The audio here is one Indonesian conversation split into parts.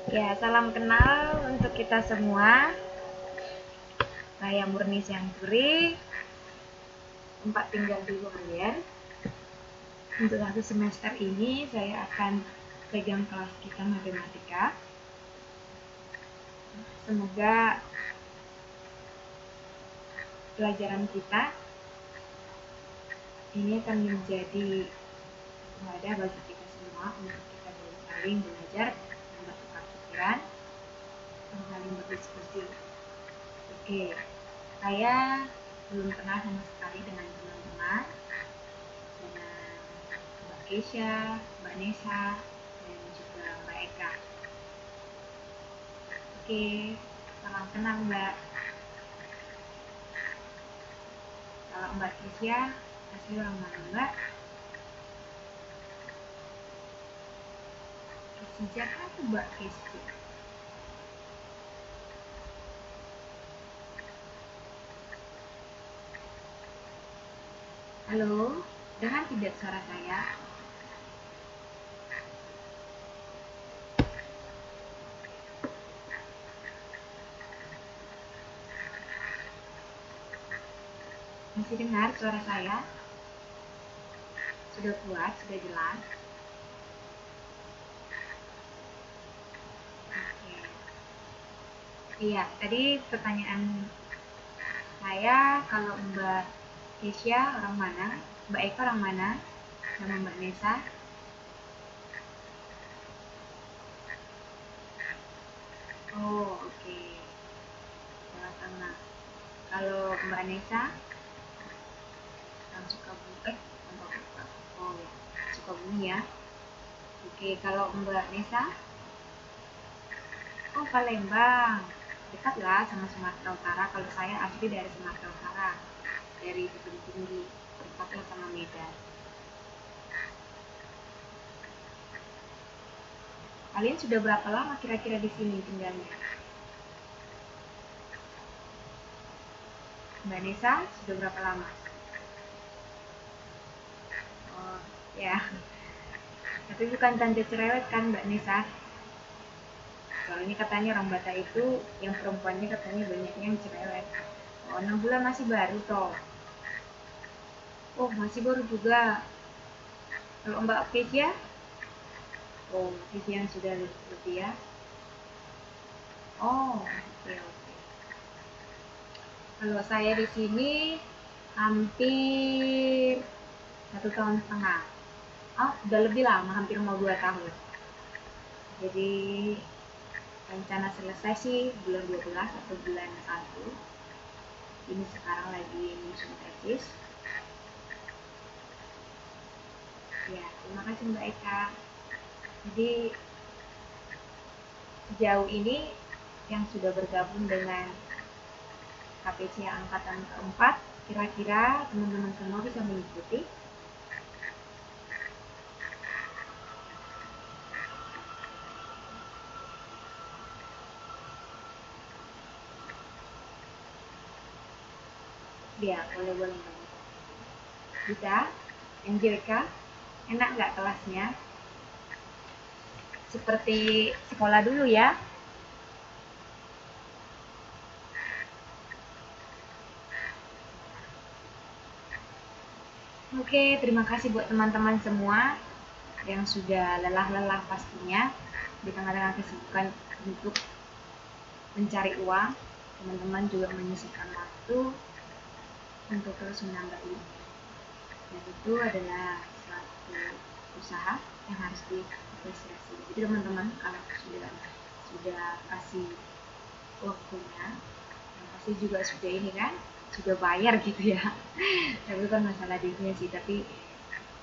Ya, salam kenal untuk kita semua. Saya Murni Syangkuri, tempat tinggal di Warrior. Untuk satu semester ini saya akan pegang kelas kita matematika. Semoga pelajaran kita ini akan menjadi wadah bagi kita semua untuk kita saling belajar dan bertukar pikiran, saling berdiskusi. Oke, saya belum kenal sama sekali dengan teman-teman, dengan Mbak Keisha, Mbak Nesa, dan juga Mbak Eka. Oke, salam kenal Mbak. Kalau Mbak Keisha, asli orang mana Mbak? Sejak apa Mbak Keisha? Halo, dengar tidak suara saya? Masih dengar suara saya? Sudah kuat, sudah jelas? Oke. Iya, tadi pertanyaan saya, kalau Mbak Keisha orang mana? Mbak Eka orang mana? Sama Mbak Nesa? Oh, oke. Sama-sama. Kalau Mbak Nesa, orang Sukabumi, oh ya, Sukabumi ya. Oke, kalau Mbak Nesa, oh Palembang, dekat lah sama Sumatera Utara. Kalau saya asli dari Sumatera Utara, dari Tebing Tinggi, dekatlah sama Medan. Kalian sudah berapa lama kira-kira di sini tinggalnya? Mbak Nesa sudah berapa lama? Oh ya, tapi bukan tante cerewet kan Mbak Nesa? Soalnya katanya orang Batak itu yang perempuannya katanya banyaknya yang cerewet. Oh, 6 bulan masih baru toh. Oh, masih baru juga. Kalau Mbak Keisha? Oh, Keisha yang sudah lebih ya. Oh, oke oke. Kalau saya di sini hampir 1,5 tahun. Oh, udah lebih lama, hampir mau 2 tahun. Jadi rencana selesai sih bulan 12 atau bulan 1. Ini sekarang lagi nyusun tesis. Ya, terima kasih Mbak Eka. Jadi sejauh ini yang sudah bergabung dengan KPC angkatan keempat, kira-kira teman-teman semua bisa mengikuti? Ya, boleh-boleh. Bisa? Angelica, enak nggak kelasnya? Seperti sekolah dulu ya? Oke, terima kasih buat teman-teman semua yang sudah lelah-lelah pastinya di tengah-tengah kesibukan untuk mencari uang. Teman-teman juga menyisihkan waktu untuk terus menambah ilmu. Dan itu adalah suatu usaha yang harus diapresiasi. Jadi teman-teman kalau sudah kasih waktunya, yang pasti juga sudah ini kan, sudah bayar gitu ya. Tapi bukan masalah duitnya sih, tapi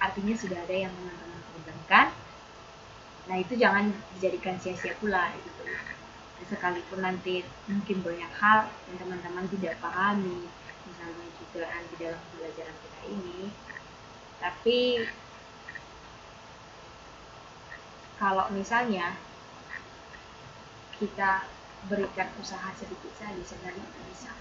artinya sudah ada yang teman-teman korbankan. Nah itu jangan dijadikan sia-sia pula gitu. Sekalipun nanti mungkin banyak hal yang teman-teman tidak pahami, misalnya juga nanti dalam pembelajaran kita ini, tapi kalau misalnya kita berikan usaha sedikit saja, sebenarnya bisa.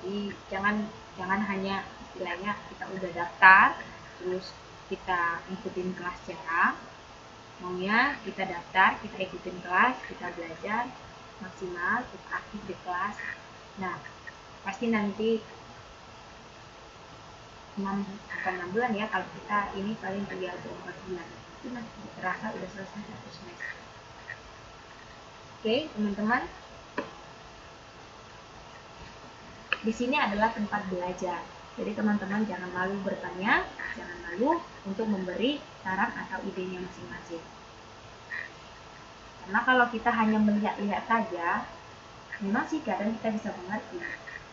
Jadi jangan hanya istilahnya kita udah daftar terus kita ngikutin kelas jarang, Maunya kita daftar, kita ikutin kelas, kita belajar maksimal, kita aktif di kelas. Nah, pasti nanti 6 bulan ya, kalau kita ini paling 3 atau 4 bulan itu nanti terasa udah selesai 1 semester. Oke, teman-teman, di sini adalah tempat belajar. Jadi teman-teman jangan malu bertanya, jangan malu untuk memberi saran atau idenya masing-masing. Karena kalau kita hanya melihat-lihat saja, memang sih kadang kita bisa mengerti.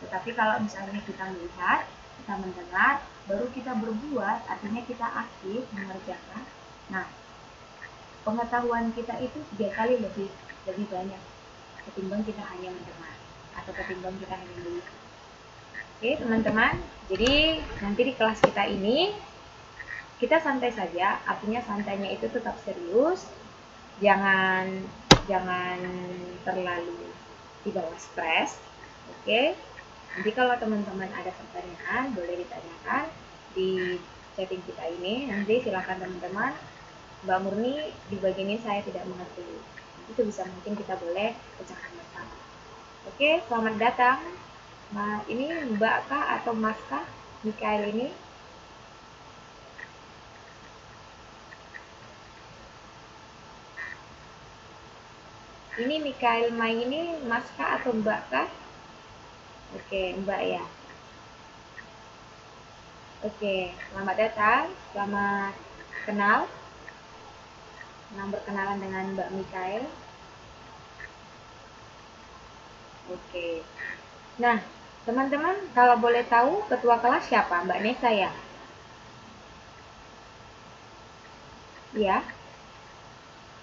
Tetapi kalau misalnya kita melihat, kita mendengar, baru kita berbuat, artinya kita aktif mengerjakan. Nah, pengetahuan kita itu 3 kali lebih banyak ketimbang kita hanya mendengar atau ketimbang kita hanya melihat. Oke teman-teman, jadi nanti di kelas kita ini kita santai saja, artinya santainya itu tetap serius, jangan terlalu dibawa stres. Oke, nanti kalau teman-teman ada pertanyaan boleh ditanyakan di chatting kita ini. Nanti silakan teman-teman, Mbak Murni di bagian ini saya tidak mengerti, itu bisa mungkin kita boleh pecahkan bersama. Oke, selamat datang. Nah, ini Mbak Kah atau Mas Kah Mikael ini? Ini Mikael Mai ini Mas Kah atau Mbak Kah? Oke, Mbak ya. Oke, selamat datang, selamat kenal. Senang berkenalan dengan Mbak Mikael. Oke. Nah, teman-teman kalau boleh tahu ketua kelas siapa? Mbak Nesa ya? Iya.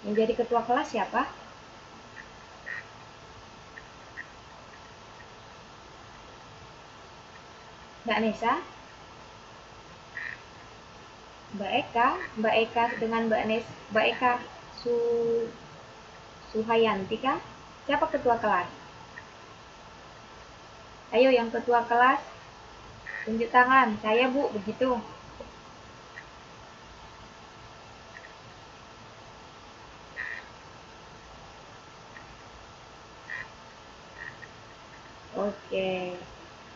Yang jadi ketua kelas siapa? Mbak Nesa? Mbak Eka dengan Mbak Eka Suhayanti kah? Siapa ketua kelas? Ayo yang ketua kelas tunjuk tangan. Saya Bu, begitu.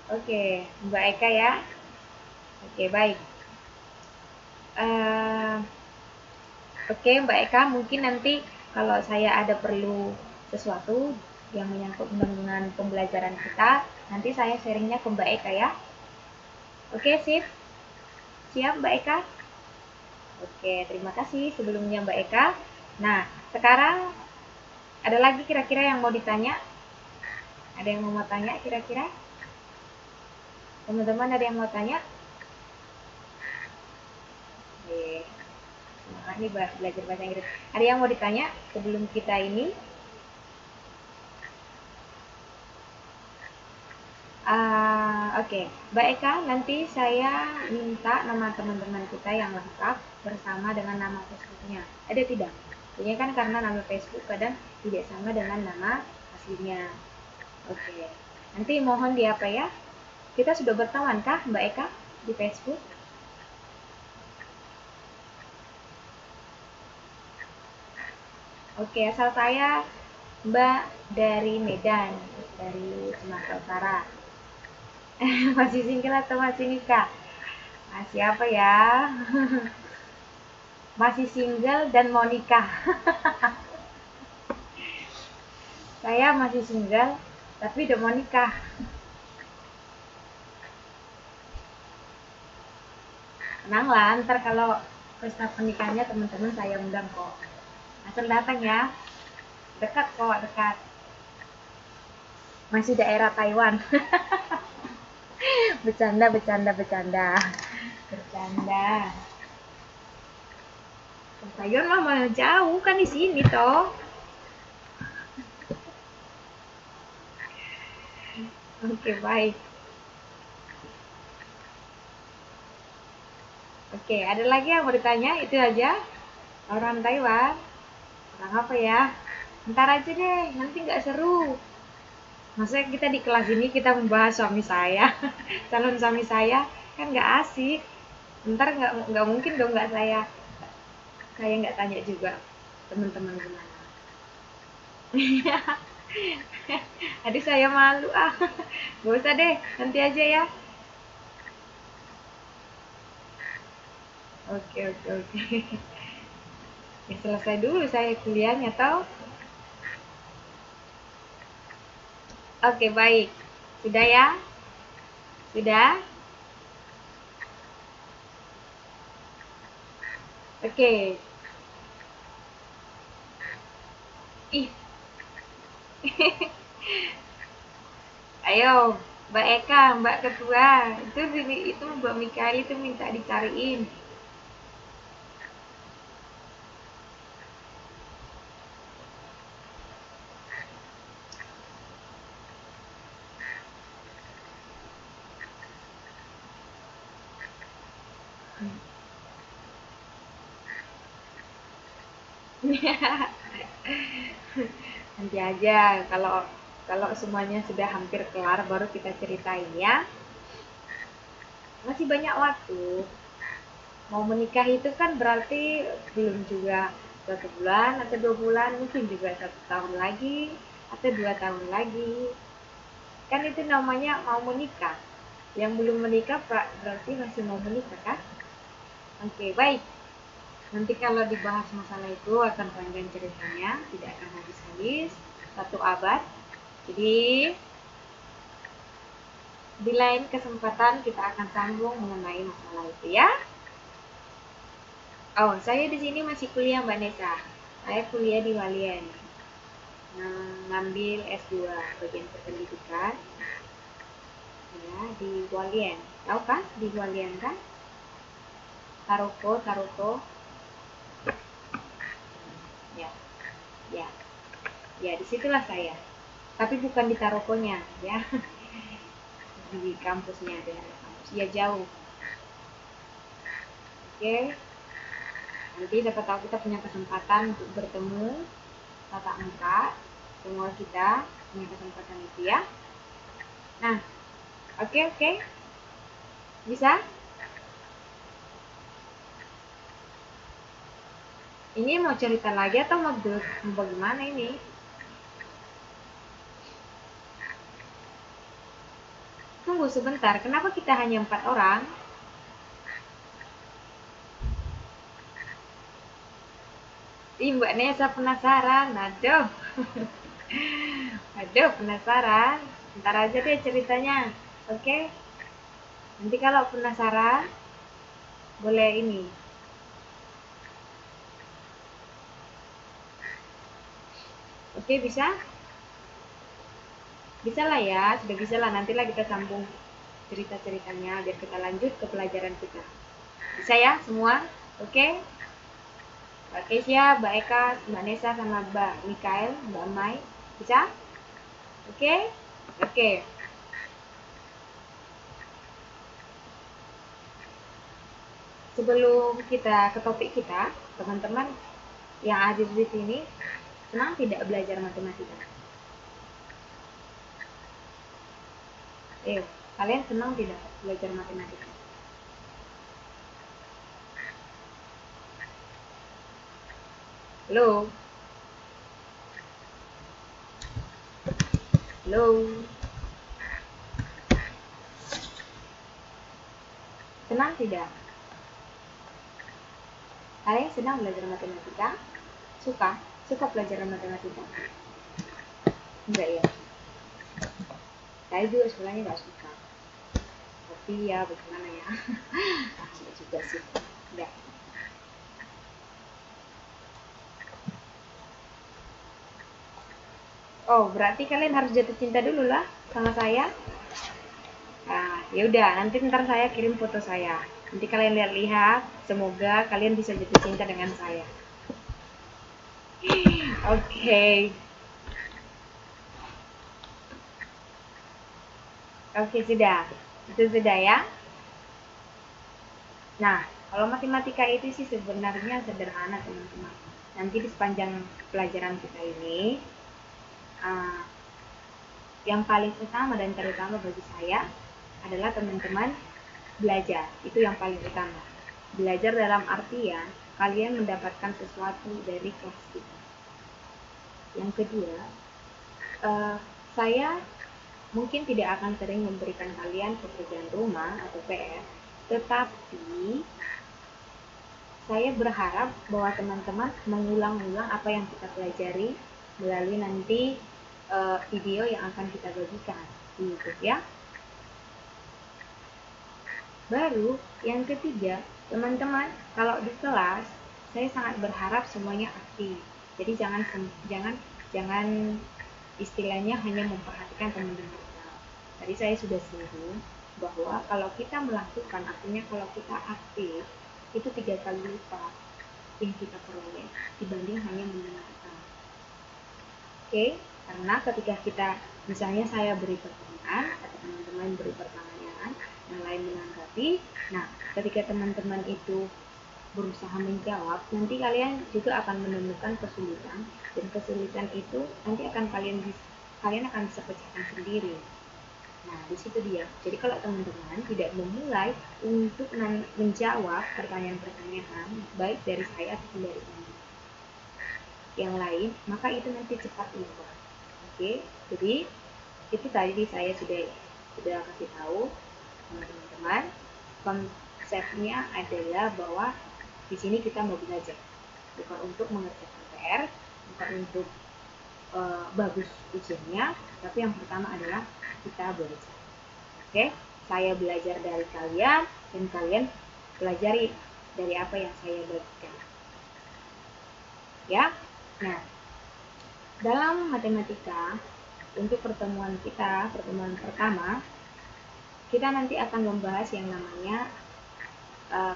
Oke, Mbak Eka ya. Oke, baik. Oke, Mbak Eka, mungkin nanti kalau saya ada perlu sesuatu yang menyangkut dengan pembelajaran kita, nanti saya sharingnya ke Mbak Eka ya. Oke, sip. Siap Mbak Eka? Oke, terima kasih sebelumnya Mbak Eka. Nah, sekarang ada lagi kira-kira yang mau ditanya? Ada yang mau tanya kira-kira? Teman-teman ada yang mau tanya? Oke. Semangat nih belajar bahasa Inggris. Ada yang mau ditanya sebelum kita ini? Oke, Mbak Eka, nanti saya minta nama teman-teman kita yang lengkap bersama dengan nama Facebooknya. Ada tidak? Ini kan karena nama Facebook kadang tidak sama dengan nama aslinya. Oke, nanti mohon di apa ya? Kita sudah berteman kah Mbak Eka di Facebook? Oke, asal saya Mbak dari Medan, dari Sumatera Utara. Masih single atau masih nikah? Masih apa ya? Masih single dan mau nikah. Saya masih single tapi udah mau nikah. Tenang lah, ntar kalau pesta pernikahannya teman-teman saya undang kok. Asal datang ya. Dekat kok, dekat. Masih daerah Taiwan. Bercanda. Taiwan mah mana jauh kan di sini toh. Oke, baik. Oke, ada lagi yang mau ditanya? Itu aja. Orang Taiwan. Orang apa ya? Ntar aja deh, nanti nggak seru. Maksudnya kita di kelas ini kita membahas suami saya, calon suami saya, kan nggak asik. Ntar nggak mungkin dong nggak saya nggak tanya juga. teman-teman gimana? Aduh saya malu gak usah deh, nanti aja ya. Oke. Ya selesai dulu saya kuliahnya tau. Oke baik, sudah ya? Sudah? Oke. Ih. Ayo, Mbak Eka, Mbak Ketua, itu Mbak Mikael itu minta dicariin. Nanti aja kalau kalau semuanya sudah hampir kelar baru kita ceritain ya. Masih banyak waktu. Mau menikah itu kan berarti belum juga 1 bulan atau 2 bulan, mungkin juga 1 tahun lagi atau 2 tahun lagi. Kan itu namanya mau menikah. Yang belum menikah berarti masih mau menikah kan? Oke, baik. Nanti kalau dibahas masalah itu akan panjang ceritanya, tidak akan habis-habis, 1 abad. Jadi di lain kesempatan kita akan sambung mengenai masalah itu ya. Oh, saya di sini masih kuliah Mbak Nesa. Saya kuliah di Walian. Ngambil S2 bagian kependidikan. Ya, di Walian. Tahu kan? Di Walian kan? Taruko. Ya, ya. Ya, disitulah saya. Tapi bukan di Tarukonya, ya. Di kampusnya, ada kampus. Ya, jauh. Oke. Nanti dapat tahu kita punya kesempatan untuk bertemu tatap muka. Semua kita punya kesempatan itu ya. Nah, oke. Bisa? Ini mau cerita lagi atau mau bagaimana ini? Tunggu sebentar, kenapa kita hanya 4 orang? Ih, Mbak Nesa penasaran, aduh. Aduh, penasaran. Ntar aja deh ceritanya, oke? Nanti kalau penasaran, boleh ini. Oke, bisa? Bisa lah ya, sudah bisa lah. Nantilah kita sambung cerita-ceritanya biar kita lanjut ke pelajaran kita. Bisa ya semua? Oke? Mbak Kesia, Mbak Eka, Mbak Nesa, sama Mbak Mikael, Mbak Mai. Bisa? Oke? Oke. Sebelum kita ke topik kita, teman-teman yang hadir di sini, senang tidak belajar matematika? Kalian senang tidak belajar matematika? Halo? Halo? Senang tidak? Kalian senang belajar matematika? Suka? Suka pelajaran matematika? Enggak ya? Saya juga sebenarnya nggak suka. Tapi ya bagaimana ya? Suka juga sih. Enggak. Oh, berarti kalian harus jatuh cinta dulu lah sama saya. Nah, ya udah, nanti ntar saya kirim foto saya. Nanti kalian lihat-lihat, semoga kalian bisa jatuh cinta dengan saya. Oke. Oke, sudah. Itu sudah ya. Nah, kalau matematika itu sih sebenarnya sederhana, teman-teman. Nanti di sepanjang pelajaran kita ini, uh, yang paling utama dan terutama bagi saya adalah teman-teman belajar. Itu yang paling utama. Belajar dalam artian kalian mendapatkan sesuatu dari kelas kita. Yang kedua, saya mungkin tidak akan sering memberikan kalian pekerjaan rumah atau PR, tetapi saya berharap bahwa teman-teman mengulang-ulang apa yang kita pelajari melalui nanti video yang akan kita bagikan di YouTube ya. Baru yang ketiga, teman-teman kalau di kelas saya sangat berharap semuanya aktif. Jadi jangan istilahnya hanya memperhatikan teman-teman. Tadi saya sudah singgung bahwa kalau kita melakukan, artinya kalau kita aktif, itu 3 kali lipat yang kita peroleh dibanding hanya mendengarkan. Oke, karena ketika kita, misalnya saya beri pertanyaan atau teman-teman beri pertanyaan, yang lain menanggapi, nah ketika teman-teman itu berusaha menjawab, nanti kalian juga akan menemukan kesulitan, dan kesulitan itu nanti akan kalian akan bisa pecahkan sendiri. Nah, di situ dia. Jadi kalau teman-teman tidak memulai untuk menjawab pertanyaan-pertanyaan baik dari saya atau dari teman yang lain, maka itu nanti cepat lupa. Oke, jadi itu tadi saya sudah kasih tahu teman-teman. Konsepnya adalah bahwa di sini kita mau belajar, bukan untuk mengerjakan PR, bukan untuk bagus ujiannya, tapi yang pertama adalah kita belajar. Oke, saya belajar dari kalian dan kalian pelajari dari apa yang saya bagikan. Ya, nah dalam matematika untuk pertemuan pertama, kita nanti akan membahas yang namanya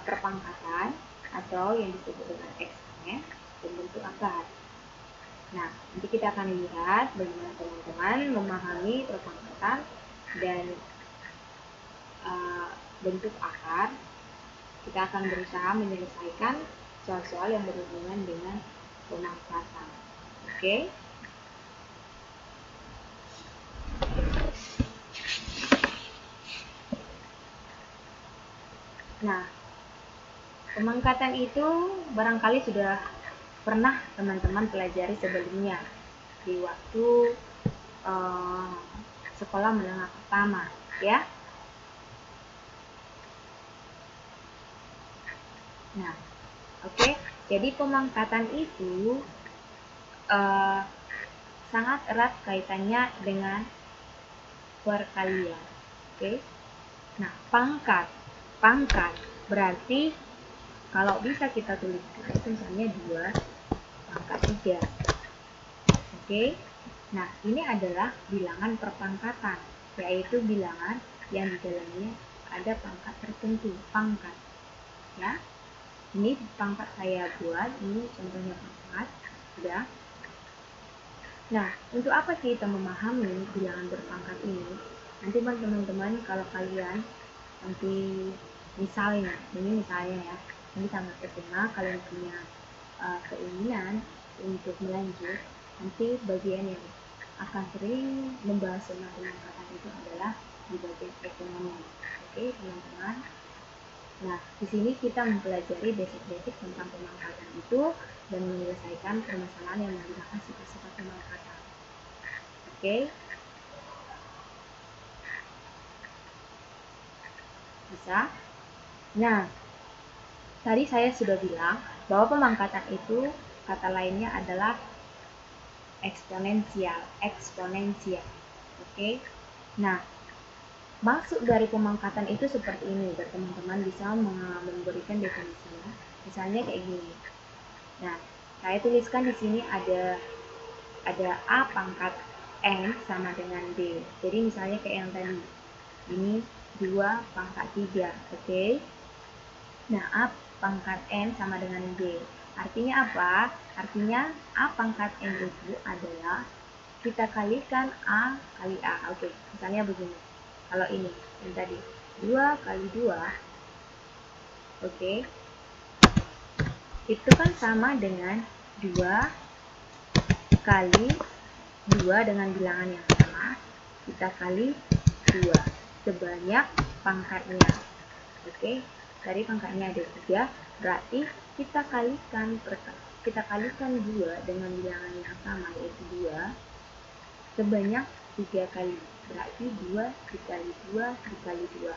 perpangkatan atau yang disebut dengan eksponen dan bentuk akar. Nah, nanti kita akan lihat bagaimana teman-teman memahami perpangkatan dan bentuk akar. Kita akan berusaha menyelesaikan soal-soal yang berhubungan dengan pemangkatan. Oke? Nah, pemangkatan itu barangkali sudah pernah teman-teman pelajari sebelumnya di waktu sekolah menengah pertama, ya. Nah, oke. Jadi pemangkatan itu sangat erat kaitannya dengan perkalian. Oke. Nah, pangkat berarti kalau bisa kita tuliskan itu misalnya 2 pangkat 3. Oke. Nah, ini adalah bilangan perpangkatan, yaitu bilangan yang di dalamnya ada pangkat tertentu, pangkat. Ya. Ini pangkat saya buat, ini contohnya pangkat, ya. Nah, untuk apa sih kita memahami bilangan berpangkat ini? Nanti teman-teman kalau kalian nanti misalnya ya, nanti tamat SMA kalian punya keinginan untuk melanjut, nanti bagian yang akan sering membahas tentang pemangkatan itu adalah di bagian ekonomi. Oke, teman-teman. Nah, di sini kita mempelajari basic-basic tentang pemangkatan itu dan menyelesaikan permasalahan yang menggunakan sifat-sifat pemangkatan. Oke. Bisa? Nah, tadi saya sudah bilang bahwa pemangkatan itu kata lainnya adalah eksponensial. Oke. Nah, maksud dari pemangkatan itu seperti ini, teman-teman bisa memberikan definisinya. Misalnya kayak gini. Nah, saya tuliskan di sini ada A pangkat N sama dengan D. Jadi misalnya kayak yang tadi. Ini 2 pangkat 3, oke? Nah, A pangkat N sama dengan D. Artinya apa? Artinya A pangkat N itu adalah kita kalikan A kali A. Oke, misalnya begini. Kalau ini, yang tadi 2 kali 2, oke, itu kan sama dengan 2 kali 2 dengan bilangan yang sama, kita kali 2 sebanyak pangkatnya. Oke, tadi pangkatnya ada 3, berarti kita kalikan 2 dengan bilangan yang sama, yaitu 2 sebanyak 3 kali. Berarti 2 dikali 2 dikali 2.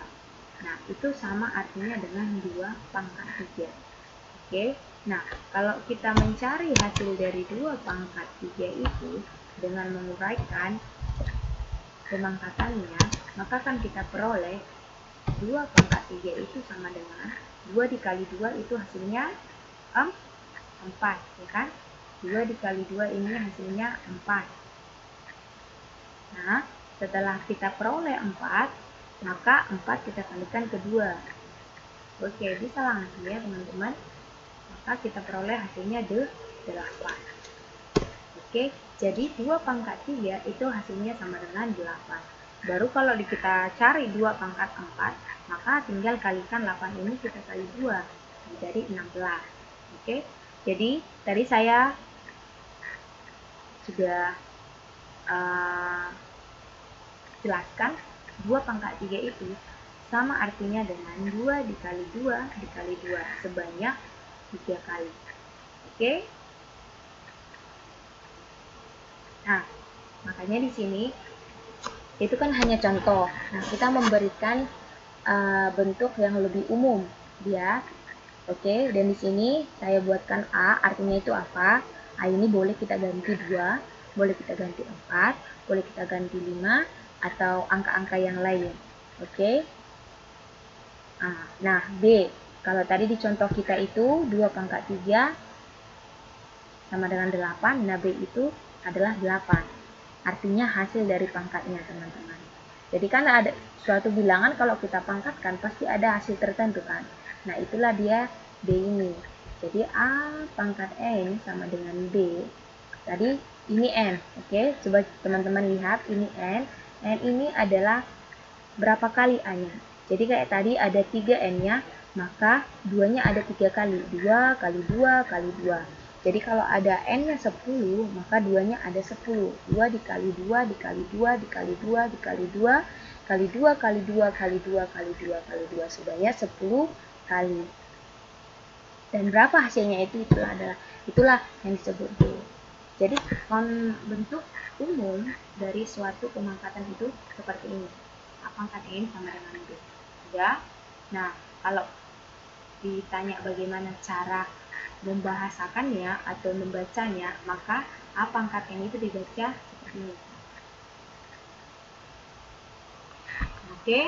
Nah, itu sama artinya dengan 2 pangkat 3. Oke. Nah, kalau kita mencari hasil dari 2 pangkat 3 itu dengan menguraikan pemangkatannya, maka kan kita peroleh 2 pangkat 3 itu sama dengan 2 dikali 2 itu hasilnya 4, ya kan? 2 dikali 2 ini hasilnya 4. Nah, setelah kita peroleh 4, maka 4 kita kalikan ke 2. Oke, bisa langsung ya teman-teman. Maka kita peroleh hasilnya 8. Oke, jadi 2 pangkat 3 itu hasilnya sama dengan 8. Baru kalau kita cari 2 pangkat 4, maka tinggal kalikan 8 ini kita kali 2, menjadi 16. Oke, jadi tadi saya sudah jelaskan 2 pangkat 3 itu sama artinya dengan 2 dikali 2 dikali 2 sebanyak 3 kali. Oke. Nah, makanya di sini itu kan hanya contoh. Nah, kita memberikan bentuk yang lebih umum, ya. Oke, dan di sini saya buatkan A, artinya itu apa? A ini boleh kita ganti 2, boleh kita ganti 4, boleh kita ganti 5, atau angka-angka yang lain. Oke. Nah, B. Kalau tadi di contoh kita itu 2 pangkat 3 sama dengan 8, nah B itu adalah 8. Artinya hasil dari pangkatnya, teman-teman. Jadi kan ada suatu bilangan kalau kita pangkatkan pasti ada hasil tertentu kan. Nah, itulah dia B ini. Jadi A pangkat N sama dengan B. Tadi ini N. Oke, coba teman-teman lihat ini N. N ini adalah berapa kali A-nya. Jadi kayak tadi ada 3 N-nya, maka 2-nya ada 3 kali. 2 kali 2 kali 2. Jadi kalau ada N-nya 10, maka 2-nya ada 10. 2 dikali 2 dikali 2 dikali 2 dikali 2 kali 2 kali 2 kali 2 kali 2 kali 2. Sudahnya 10 kali. Dan berapa hasilnya itu? Itulah yang disebut B. Jadi bentuk umum dari suatu pemangkatan itu seperti ini. A pangkat N sama dengan B. Ya. Nah, kalau ditanya bagaimana cara membahasakannya atau membacanya, maka A pangkat N itu dibaca seperti ini. Oke.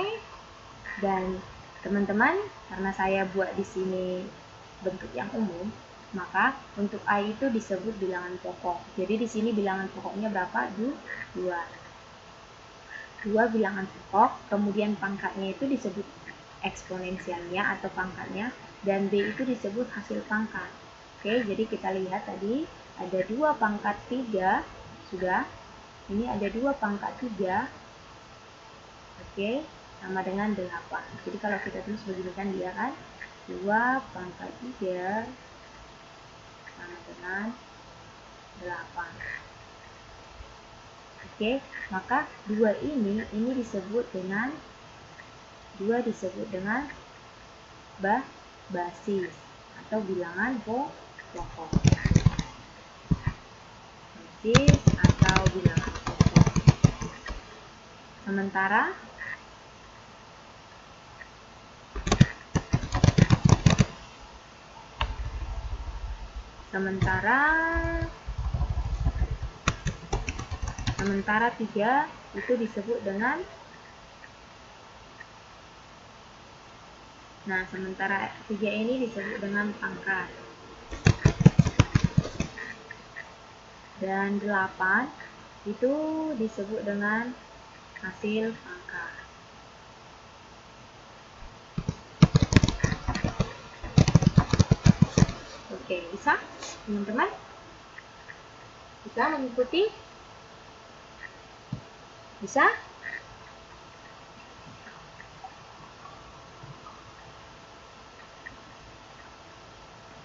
Dan teman-teman, karena saya buat di sini bentuk yang umum, maka untuk A itu disebut bilangan pokok. Jadi di sini bilangan pokoknya berapa? 2. 2 bilangan pokok, kemudian pangkatnya itu disebut eksponensialnya atau pangkatnya, dan B itu disebut hasil pangkat. Oke, jadi kita lihat tadi ada 2 pangkat 3, sudah. Ini ada 2 pangkat 3, oke, sama dengan 8. Jadi kalau kita tulis begini kan dia kan 2 pangkat 3 sama dengan 8. Oke, maka 2 ini disebut dengan basis atau bilangan pokok. Basis atau bilangan pokok. Sementara Sementara 3 itu disebut dengan sementara 3 ini disebut dengan pangkat. Dan 8 itu disebut dengan hasil pangkat. Oke, bisa teman-teman? Bisa mengikuti? Bisa?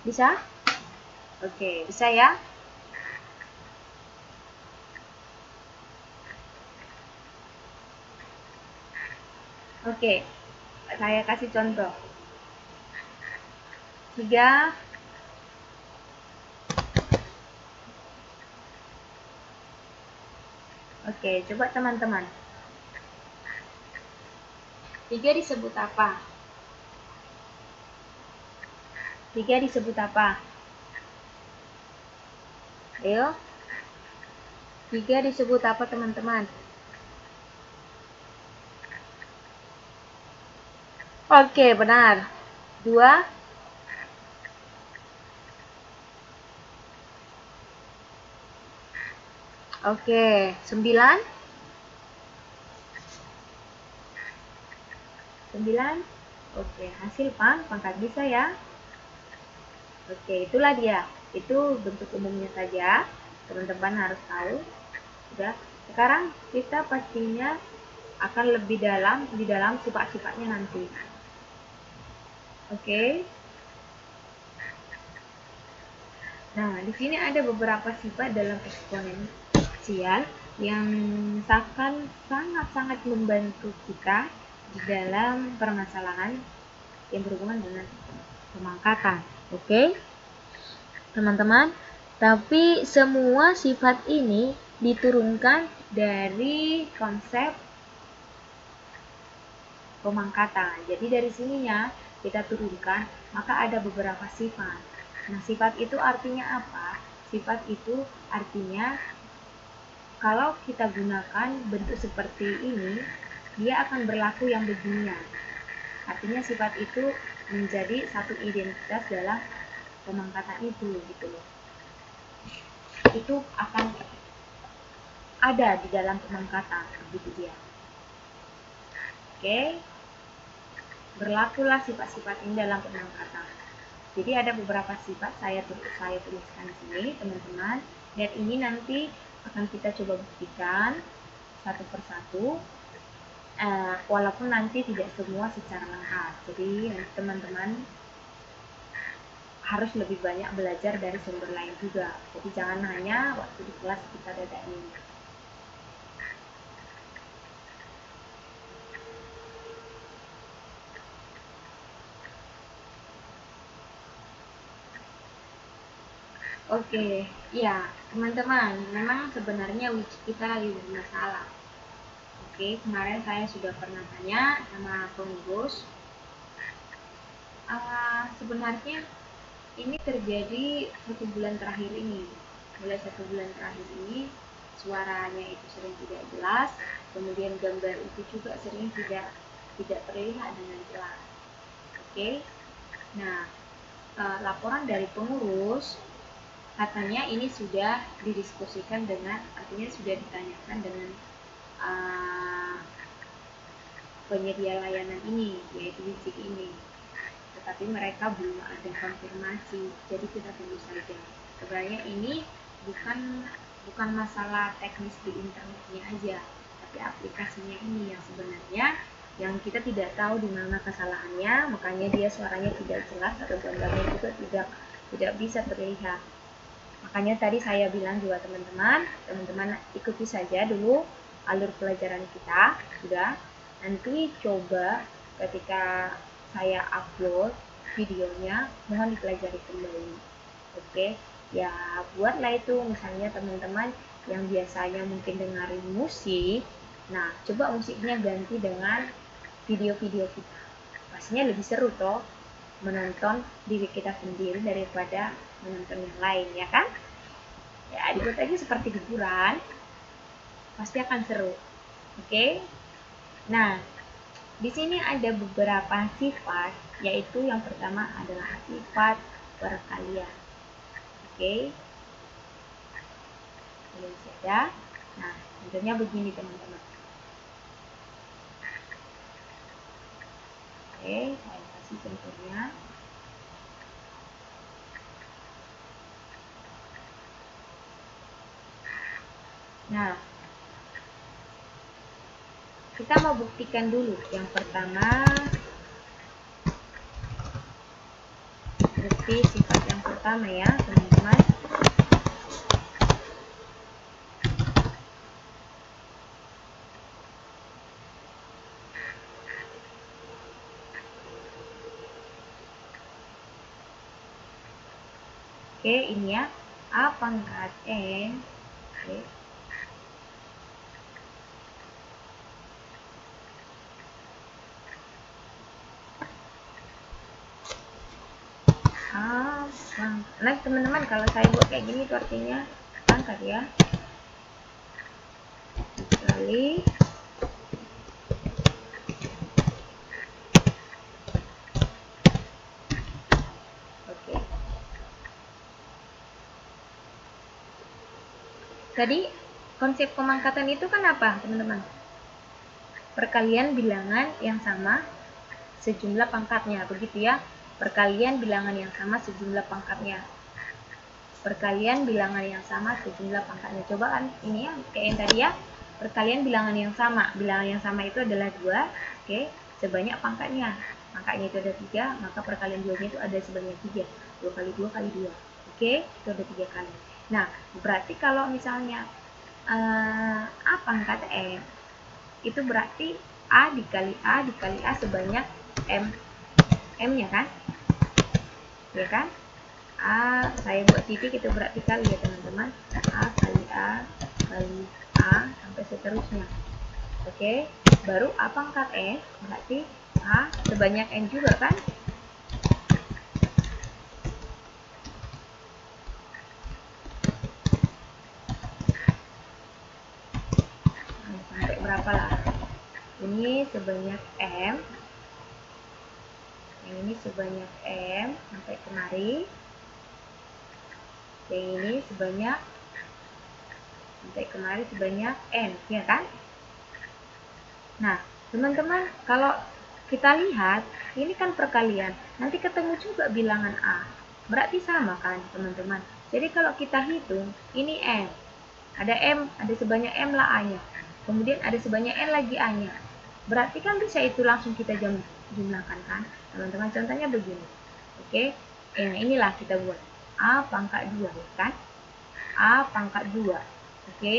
Bisa? Oke, bisa ya? Oke, saya kasih contoh. 3 Oke, coba teman-teman. 3 disebut apa? 3 disebut apa? Ayo. 3 disebut apa teman-teman? Oke, benar. 2. Oke, 9. 9. Oke, hasil pangkat bisa ya. Oke, itulah dia. Itu bentuk umumnya saja. Teman-teman harus tahu. Sudah. Sekarang kita pastinya akan lebih dalam di dalam sifat-sifatnya nanti. Oke. Nah, di sini ada beberapa sifat dalam eksponensial yang akan sangat-sangat membantu kita di dalam permasalahan yang berhubungan dengan pemangkatan. Oke, teman-teman. Tapi semua sifat ini diturunkan dari konsep pemangkatan. Jadi dari sininya kita turunkan, maka ada beberapa sifat. Nah, sifat itu artinya apa? Sifat itu artinya kalau kita gunakan bentuk seperti ini, dia akan berlaku yang beginian. Artinya sifat itu menjadi satu identitas dalam pemangkatan itu, gitu loh. Itu akan ada di dalam pemangkatan, begitu dia. Oke, berlakulah sifat-sifat ini dalam pemangkatan. Jadi ada beberapa sifat saya tuliskan di sini, teman-teman. Dan ini nanti akan kita coba buktikan satu persatu. Walaupun nanti tidak semua secara lengkap. Jadi teman-teman harus lebih banyak belajar dari sumber lain juga. Jadi jangan hanya waktu di kelas kita dadain. Oke, ya teman-teman, memang sebenarnya kita lagi bermasalah. Oke, kemarin saya sudah pernah tanya sama pengurus. Sebenarnya ini terjadi 1 bulan terakhir ini. Mulai 1 bulan terakhir ini, suaranya itu sering tidak jelas, kemudian gambar itu juga sering tidak terlihat dengan jelas. Oke, nah laporan dari pengurus katanya ini sudah didiskusikan dengan, artinya sudah ditanyakan dengan penyedia layanan ini, yaitu Wicik ini. Tetapi mereka belum ada konfirmasi, jadi kita tunggu saja. Sebenarnya ini bukan masalah teknis di internetnya aja, tapi aplikasinya ini yang sebenarnya yang kita tidak tahu di mana kesalahannya, makanya dia suaranya tidak jelas atau gambarnya juga tidak bisa terlihat. Makanya tadi saya bilang juga teman-teman ikuti saja dulu alur pelajaran kita, sudah. Nanti coba ketika saya upload videonya, mohon dipelajari kembali. Oke, ya buatlah itu misalnya teman-teman yang biasanya mungkin dengerin musik, nah coba musiknya ganti dengan video-video kita. Pastinya lebih seru toh menonton diri kita sendiri daripada menonton yang lain, ya kan? Ya, dibuat aja seperti hiburan, pasti akan seru. Oke? Nah, di sini ada beberapa sifat, yaitu yang pertama adalah sifat perkalian. Oke? Ini saja. Nah, contohnya begini teman-teman. Oke, saya kasih contohnya. Nah, kita mau buktikan dulu. Yang pertama, seperti sifat yang pertama ya, teman-teman. Oke, ini ya, A pangkat N. Oke. A pangkat. Nah teman-teman, kalau saya buat kayak gini itu artinya pangkat ya, dikali oke. Tadi konsep pemangkatan itu kan apa teman-teman? Perkalian bilangan yang sama sejumlah pangkatnya, begitu ya. Perkalian bilangan yang sama sejumlah pangkatnya. Perkalian bilangan yang sama sejumlah pangkatnya. Coba kan ini ya, kayak yang tadi ya. Perkalian bilangan yang sama. Bilangan yang sama itu adalah 2, oke, sebanyak pangkatnya. Pangkatnya itu ada 3, maka perkalian 2-nya itu ada sebanyak 3. 2 kali 2 kali 2. Oke, itu ada 3 kali. Nah, berarti kalau misalnya A pangkat M, itu berarti A dikali A sebanyak M-nya kan? Ya kan? A, saya buat titik itu berarti kali ya teman-teman. A kali A kali A sampai seterusnya. Oke, baru A pangkat N berarti A sebanyak N juga kan? Nah, sampai berapa lah? Ini sebanyak M, yang ini sebanyak M sampai kemari, yang ini sebanyak sampai kemari sebanyak N, ya kan? Nah, teman-teman, kalau kita lihat, ini kan perkalian, nanti ketemu juga bilangan A, berarti sama kan teman-teman? Jadi kalau kita hitung, ini M, ada sebanyak M lah A-nya, kemudian ada sebanyak N lagi A-nya, berarti kan bisa itu langsung kita jumlahkan kan teman-teman. Contohnya begini, oke, inilah kita buat A pangkat 2 ya kan, A pangkat 2, oke,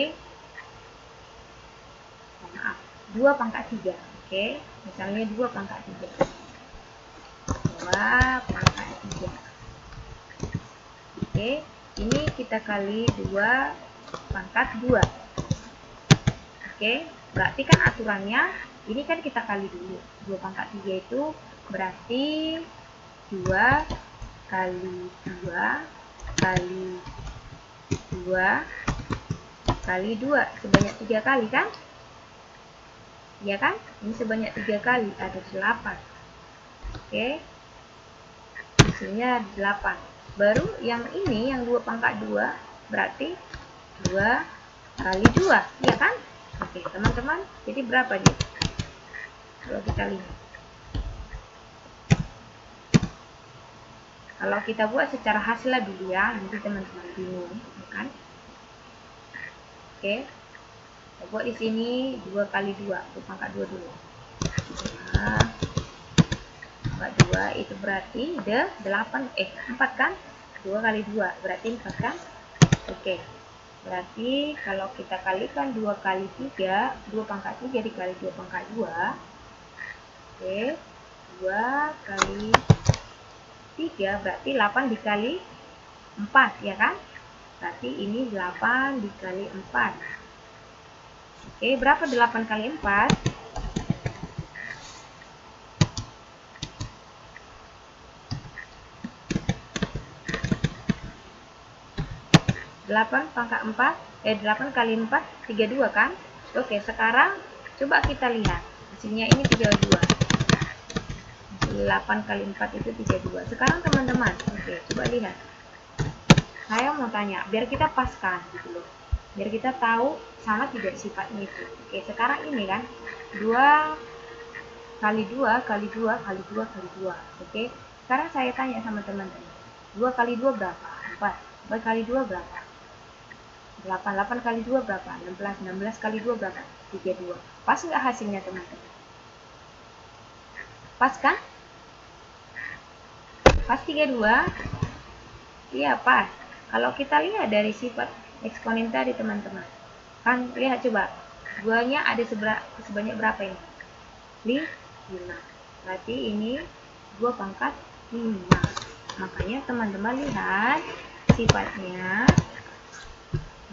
maaf, 2 pangkat 3, oke, misalnya 2 pangkat 3, 2 pangkat 3, oke, ini kita kali 2 pangkat 2, oke, berarti kan aturannya ini kan kita kali dulu, 2 pangkat 3 itu berarti 2 kali 2 kali 2 kali 2, sebanyak 3 kali kan? Ya kan? Ini sebanyak 3 kali, ada 8. Oke. Isinya 8. Baru yang ini, yang 2 pangkat 2, berarti 2 kali 2, ya kan? Oke, teman-teman, jadi berapa nih? Kalau kita lihat. Kalau kita buat secara hasil dulu ya, nanti teman-teman bingung, ya kan? Oke. Kita buat di sini 2 kali 2, 2 pangkat 2 dulu. Nah, pangkat 2 itu berarti 4 kan? 2 kali 2 berarti 4 kan? Oke. Berarti kalau kita kalikan 2 kali 3, 2 pangkat 3 dikali 2 pangkat 2. Oke. 2 kali 3 berarti 8 dikali 4 ya kan? Berarti ini 8 dikali 4. Oke, berapa 8 kali 4? 8 pangkat 4, 8 kali 4, 32 kan? Oke, sekarang coba kita lihat. Hasilnya ini 32. 8 kali 4 itu 32. Sekarang teman-teman, oke, coba lihat. Saya mau tanya, biar kita paskan gitu loh. Biar kita tahu sama tidak sifatnya itu. Oke, sekarang ini kan 2 kali 2 kali 2 kali 2 kali 2. Oke. Sekarang saya tanya sama teman-teman. 2 kali 2 berapa? 4. 4 kali 2 berapa? 8. 8 kali 2 berapa? 16. 16 kali 2 berapa? 32. Pas nggak hasilnya teman-teman? Pas kan? Pas 32? Iya pas. Kalau kita lihat dari sifat eksponen tadi teman-teman, kan lihat coba, 2-nya ada sebanyak berapa ini? 5. Berarti ini 2 pangkat 5. Makanya teman-teman lihat sifatnya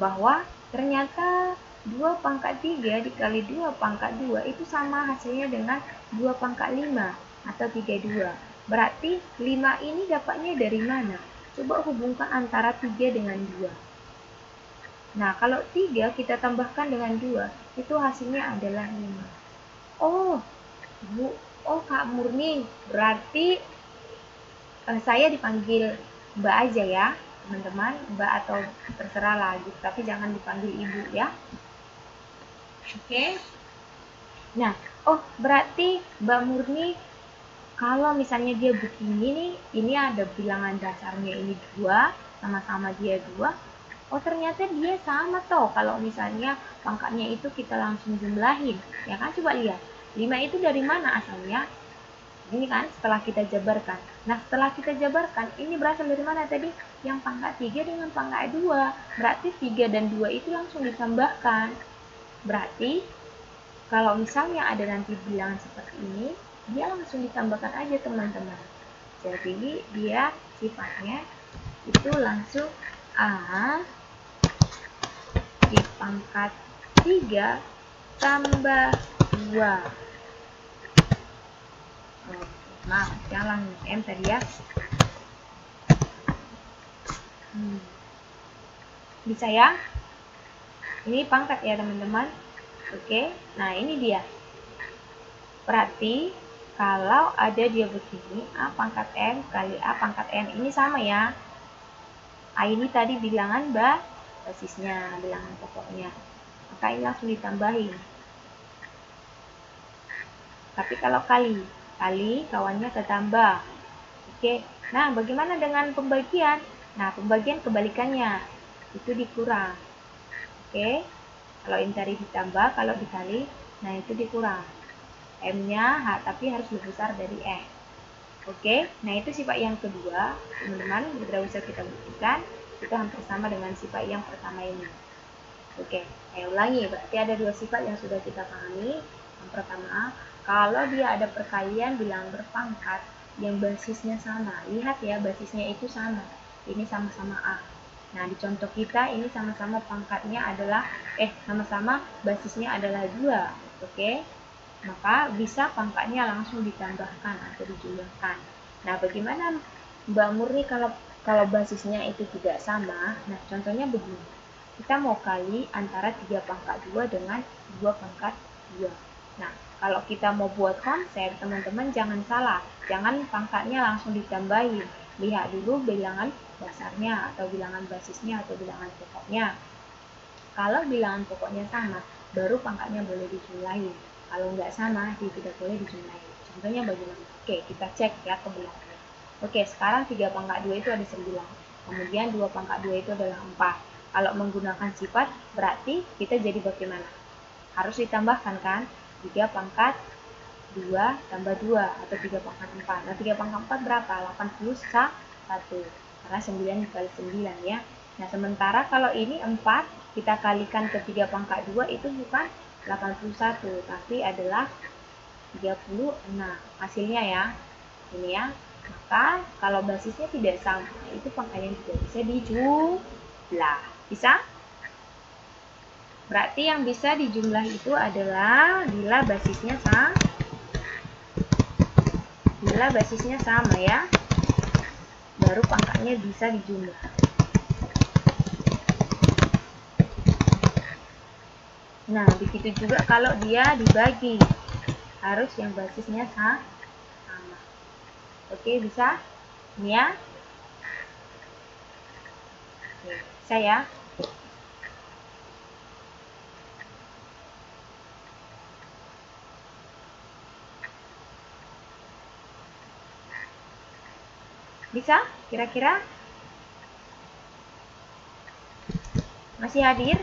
bahwa ternyata 2 pangkat 3 dikali 2 pangkat 2 itu sama hasilnya dengan 2 pangkat 5 atau 32. Berarti 5 ini dapatnya dari mana? Coba hubungkan antara 3 dengan 2. Nah, kalau 3 kita tambahkan dengan 2, itu hasilnya adalah 5. Oh, Bu, Kak Murni, berarti saya dipanggil Mbak aja ya, teman-teman. Mbak atau terserah lah, gitu. Tapi jangan dipanggil Ibu ya. Oke. Nah, berarti Mbak Murni, kalau misalnya dia begini nih, ini ada bilangan dasarnya ini 2, sama-sama dia 2. Oh, ternyata dia sama toh. Kalau misalnya pangkatnya itu kita langsung jumlahin, ya kan? Coba lihat. 5 itu dari mana asalnya? Ini kan setelah kita jabarkan. Nah, setelah kita jabarkan, ini berasal dari mana tadi? Yang pangkat 3 dengan pangkat 2. Berarti 3 dan 2 itu langsung ditambahkan. Berarti kalau misalnya ada nanti bilangan seperti ini, dia langsung ditambahkan aja teman-teman. Jadi dia sifatnya itu langsung A di pangkat 3 tambah 2. Maaf, jangan M tadi ya. Bisa ya? Ini pangkat ya teman-teman. Oke, nah ini dia. Berarti kalau ada dia begini, A pangkat M kali A pangkat N, ini sama ya. A ini tadi bilangan basisnya, bilangan pokoknya. Maka ini langsung ditambahin. Tapi kalau kali kawannya ketambah. Oke, nah bagaimana dengan pembagian? Nah, pembagian kebalikannya, itu dikurang. Oke, kalau ini tadi ditambah, kalau dikali, nah itu dikurang. M-nya tapi harus lebih besar dari N. Oke, nah itu sifat yang kedua, teman-teman. Sudah bisa kita buktikan, itu hampir sama dengan sifat yang pertama ini. Oke, saya ulangi, berarti ada dua sifat yang sudah kita pahami. Yang pertama, kalau dia ada perkalian bilangan berpangkat yang basisnya sama. Lihat ya, basisnya itu sama. Ini sama-sama A. Nah, di contoh kita ini sama-sama pangkatnya adalah sama-sama basisnya adalah 2. Oke. Maka bisa pangkatnya langsung ditambahkan atau dijumlahkan. Nah, bagaimana Mbak Murni kalau basisnya itu tidak sama? Nah, contohnya begini. Kita mau kali antara 3 pangkat 2 dengan 2 pangkat 2. Nah, kalau kita mau buat konsep, teman-teman jangan salah. Jangan pangkatnya langsung ditambahin. Lihat dulu bilangan dasarnya atau bilangan basisnya atau bilangan pokoknya. Kalau bilangan pokoknya sama, baru pangkatnya boleh dijumlahin. Kalau nggak sama, dia tidak boleh dijumlahin. Contohnya bagaimana? Oke, kita cek ya ke belakang. Oke, sekarang 3 pangkat 2 itu ada 9. Kemudian 2 pangkat 2 itu adalah 4. Kalau menggunakan sifat, berarti kita jadi bagaimana? Harus ditambahkan kan? 3 pangkat 2 tambah 2 atau 3 pangkat 4. Nah, 3 pangkat 4 berapa? 81. Karena 9 dikali 9 ya. Nah, sementara kalau ini 4 kita kalikan ke 3 pangkat 2 itu bukan 81, tapi adalah 36 hasilnya ya. Ini ya. Maka kalau basisnya tidak sama, itu pangkatnya tidak bisa dijumlah. Bisa? Berarti yang bisa dijumlah itu adalah bila basisnya sama ya. Baru pangkatnya bisa dijumlah. Nah, begitu juga kalau dia dibagi. Harus yang basisnya sama. Oke, bisa? Ini ya. Oke, bisa ya? Bisa? Kira-kira? Masih hadir?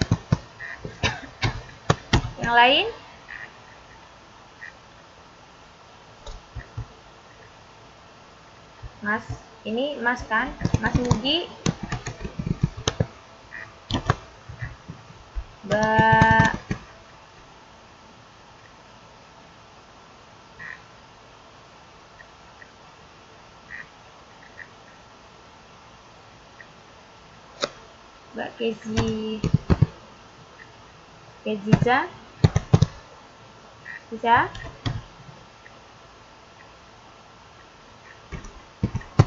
Yang lain? Mas, ini Mas kan? Mas Mugi? Mbak Keziza? Bisa?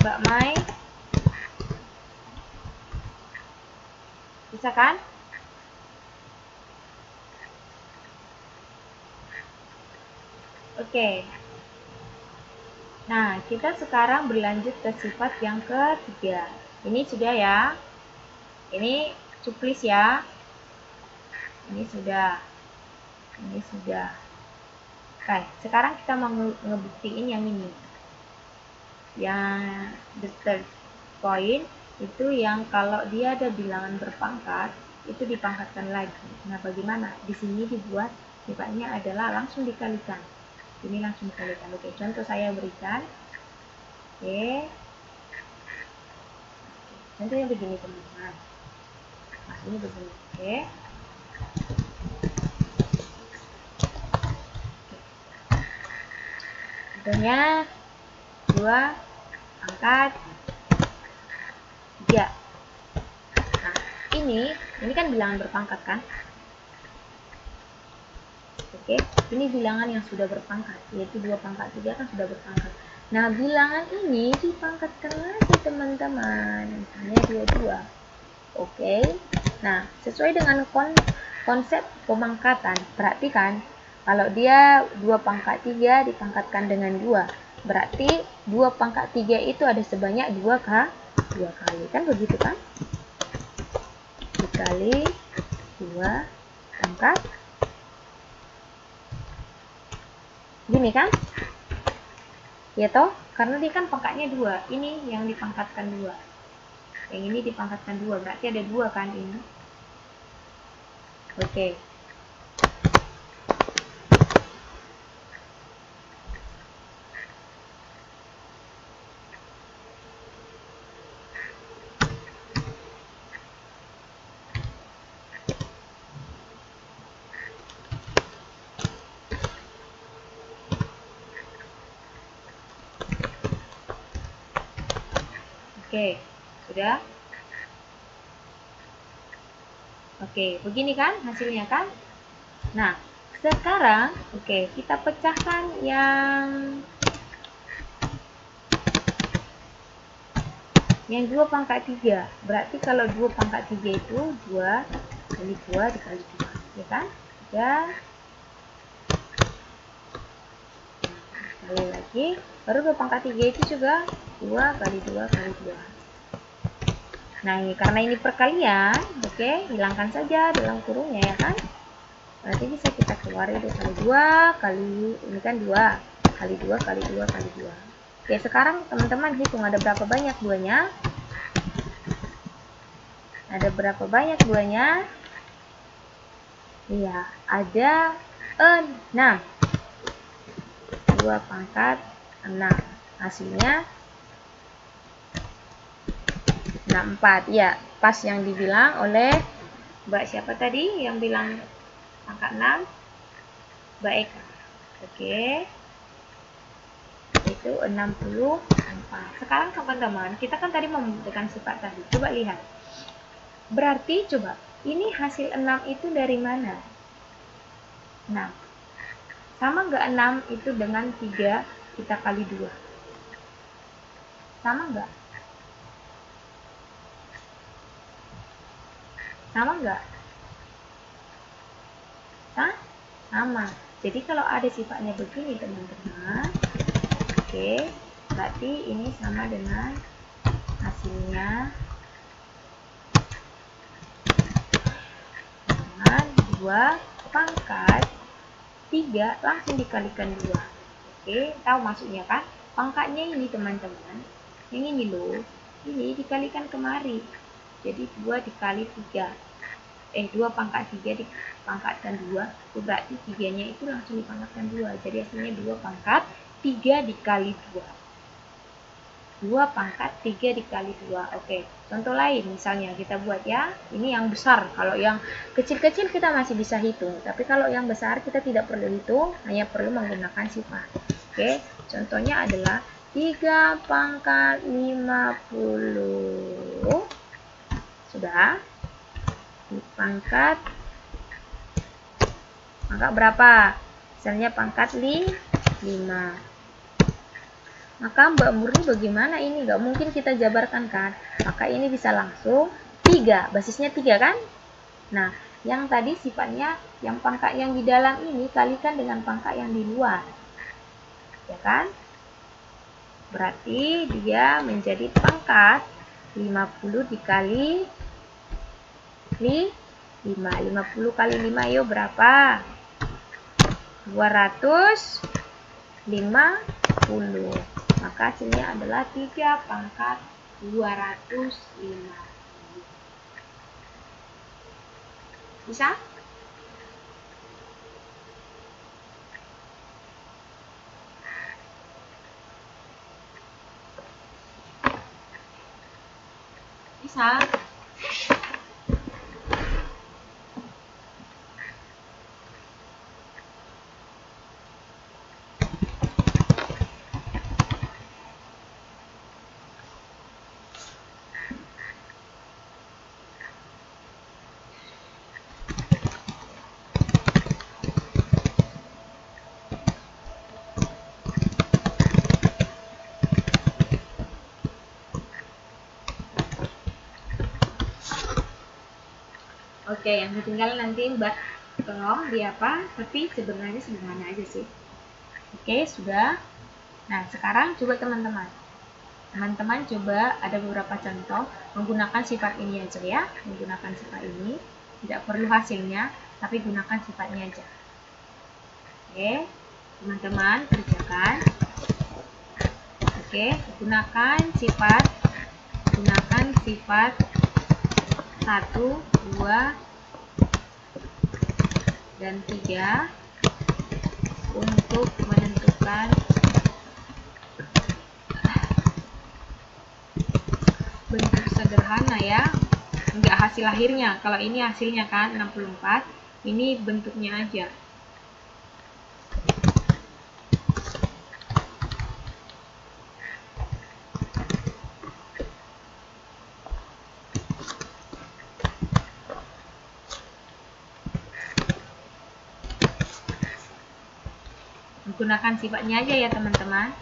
Mbak Mai? Bisa kan? Oke. Nah, kita sekarang berlanjut ke sifat yang ketiga. Ini sudah ya. Ini cuplis ya. Ini sudah. Ini sudah. Oke, sekarang kita mau ngebuktiin yang ini. Yang the third point itu yang kalau dia ada bilangan berpangkat, itu dipangkatkan lagi. Nah, bagaimana? Di sini dibuat sifatnya adalah langsung dikalikan. Ini langsung dikalikan. Oke, contoh saya berikan. Oke. Contohnya begini, teman-teman. Maksudnya begini. Oke. Contohnya 2 pangkat 3. Nah, ini kan bilangan berpangkat kan? Oke, ini bilangan yang sudah berpangkat, yaitu 2 pangkat 3 kan sudah berpangkat. Nah, bilangan ini dipangkatkan lagi, teman-teman. Misalnya 22. Oke. Nah, sesuai dengan konsep pemangkatan, berarti kan kalau dia 2 pangkat 3 dipangkatkan dengan 2, berarti 2 pangkat 3 itu ada sebanyak 2 kali. Kan begitu kan? Dikali 2 pangkat. Gini kan? Ya toh? Karena dia kan pangkatnya 2. Ini yang dipangkatkan 2. Yang ini dipangkatkan 2. Berarti ada 2 kan ini? Oke. Oke, sudah? Oke, begini kan hasilnya kan? Nah, sekarang kita pecahkan yang 2 pangkat 3. Berarti kalau 2 pangkat 3 itu 2 kali 2 dikali 2, ya kan? 3. Sekali lagi, baru 2 pangkat 3 itu juga 2 kali 2 kali 2. Nah, ini karena ini perkalian, hilangkan saja dalam kurungnya ya kan? Berarti bisa kita keluarin 2 kali 2 kali, ini kan 2 kali 2 kali 2 kali 2. Oke, sekarang teman-teman hitung ada berapa banyak 2-nya? Ada berapa banyak 2-nya? Iya, ada 6. 2 pangkat 6. Hasilnya 64. Ya, pas yang dibilang oleh Mbak siapa tadi yang bilang pangkat 6? Mbak Eka. Oke. Itu 64. Sekarang teman-teman, kita kan tadi membuktikan sifat tadi. Coba lihat. Berarti coba, ini hasil 6 itu dari mana? 6. Sama nggak 6 itu dengan 3 kita kali 2? Sama nggak? Sama nggak? Sama. Jadi kalau ada sifatnya begini teman-teman, berarti ini sama dengan hasilnya dengan 2 pangkat 3 langsung dikalikan 2. Tahu maksudnya kan? Pangkatnya ini teman-teman, yang ini loh, ini dikalikan kemari. Jadi 2 dikali 3. 2 pangkat 3 dipangkatkan 2, berarti 3-nya itu langsung dipangkatkan 2. Jadi hasilnya 2 pangkat 3 dikali 2. 2 pangkat 3 dikali 2. Oke, contoh lain misalnya kita buat ya. Ini yang besar. Kalau yang kecil-kecil kita masih bisa hitung. Tapi kalau yang besar kita tidak perlu hitung, hanya perlu menggunakan sifat. Oke, contohnya adalah 3 pangkat 50. Sudah? Pangkat berapa? Misalnya pangkat 5. Maka Mbak Murni bagaimana ini? Nggak mungkin kita jabarkan kan? Maka ini bisa langsung 3, basisnya 3 kan? Nah, yang tadi sifatnya yang pangkat yang di dalam ini kalikan dengan pangkat yang di luar. Ya kan? Berarti dia menjadi pangkat 50 dikali 5. 50 kali 5 yuk berapa? 250. Maka hasilnya adalah 3 pangkat 250. Bisa? Bisa? Oke, yang tinggal nanti Mbak tolong di apa, tapi sebenarnya sederhana aja sih. Oke, sudah. Nah, sekarang coba teman-teman. Teman-teman coba ada beberapa contoh menggunakan sifat ini aja ya. Menggunakan sifat ini. Tidak perlu hasilnya, tapi gunakan sifatnya aja. Oke, teman-teman kerjakan. Oke, gunakan sifat 1, 2, dan 3 untuk menentukan bentuk sederhana ya, enggak hasil akhirnya. Kalau ini hasilnya kan 64, ini bentuknya aja. Menggunakan sifatnya aja ya teman-teman.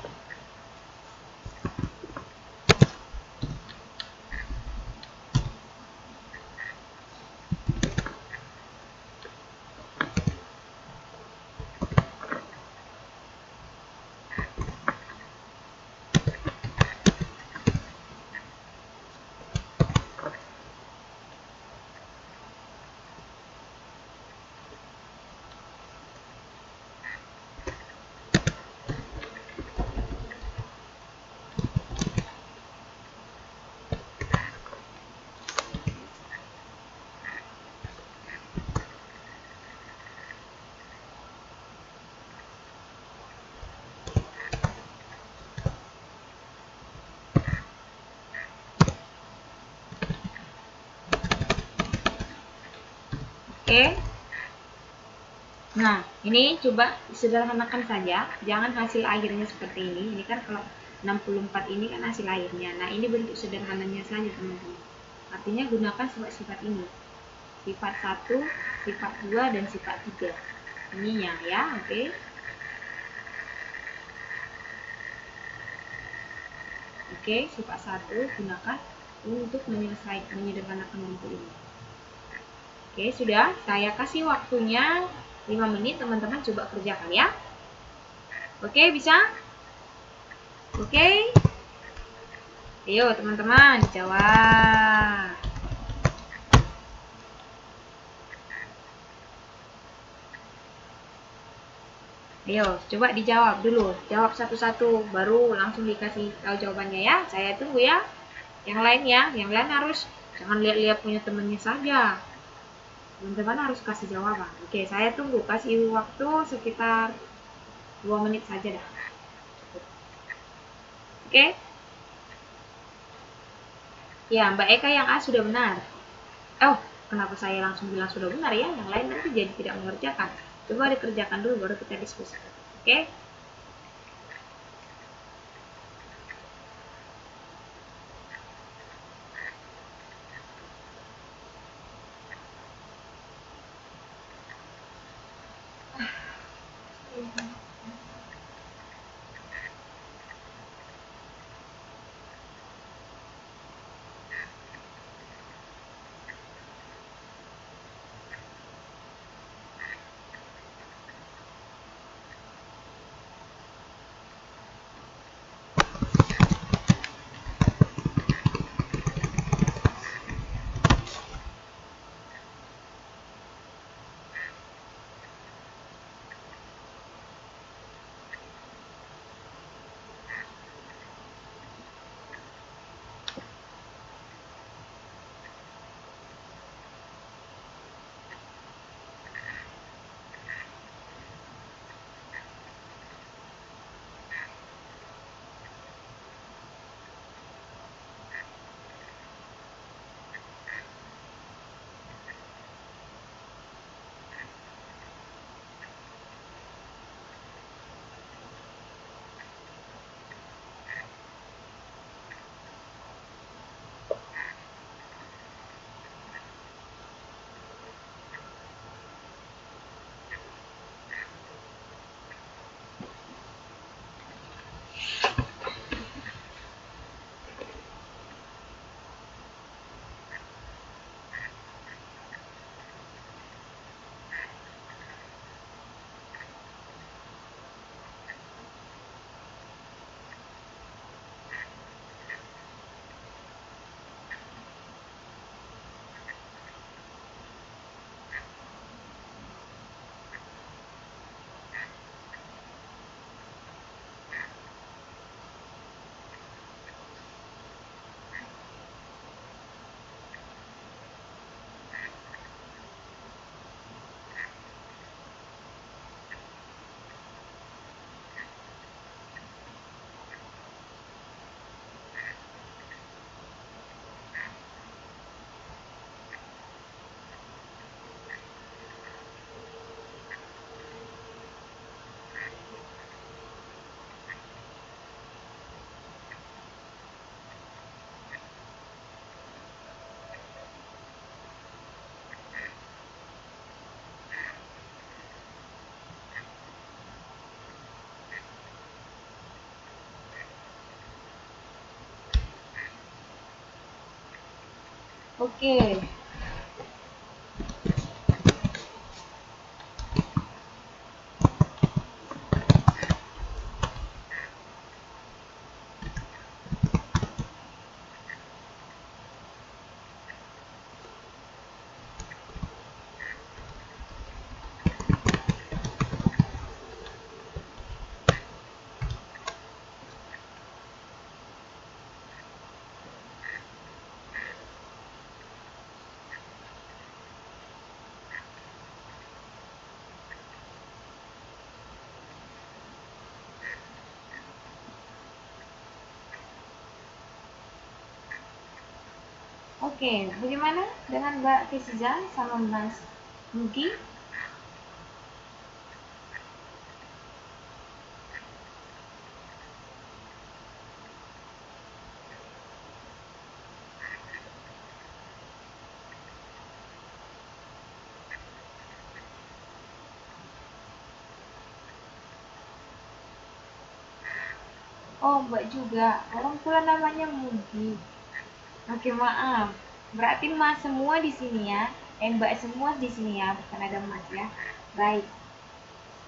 Oke. Nah, ini coba sederhanakan saja. Jangan hasil akhirnya seperti ini. Ini kan kalau 64 ini kan hasil akhirnya. Nah, ini bentuk sederhananya saja, teman-teman. Artinya gunakan sifat-sifat ini. Sifat 1, sifat 2, dan sifat 3. Ininya ya, oke. Oke, sifat 1 gunakan untuk menyederhanakan bentuk ini. Oke, sudah. Saya kasih waktunya 5 menit, teman-teman coba kerjakan ya. Oke, bisa? Oke. Ayo, teman-teman, jawab. Ayo, coba dijawab dulu. Jawab satu-satu, baru langsung dikasih tahu jawabannya ya. Saya tunggu ya. Yang lain ya, yang lain harus jangan lihat-lihat punya temennya saja. Teman-teman harus kasih jawaban. Oke, saya tunggu. Kasih waktu sekitar 2 menit saja dah. Oke. Ya, Mbak Eka yang A sudah benar. Oh, kenapa saya langsung bilang sudah benar ya? Yang lain nanti jadi tidak mengerjakan. Coba dikerjakan dulu, baru kita diskusi. Oke? Oke. Oke, bagaimana dengan Mbak Fiziza sama Mas Nugi? Oh, Mbak juga. Orang tua namanya Mugi. Oke, maaf. Berarti Mas semua di sini ya. Mbak semua di sini ya, bukan ada Mas ya. Baik.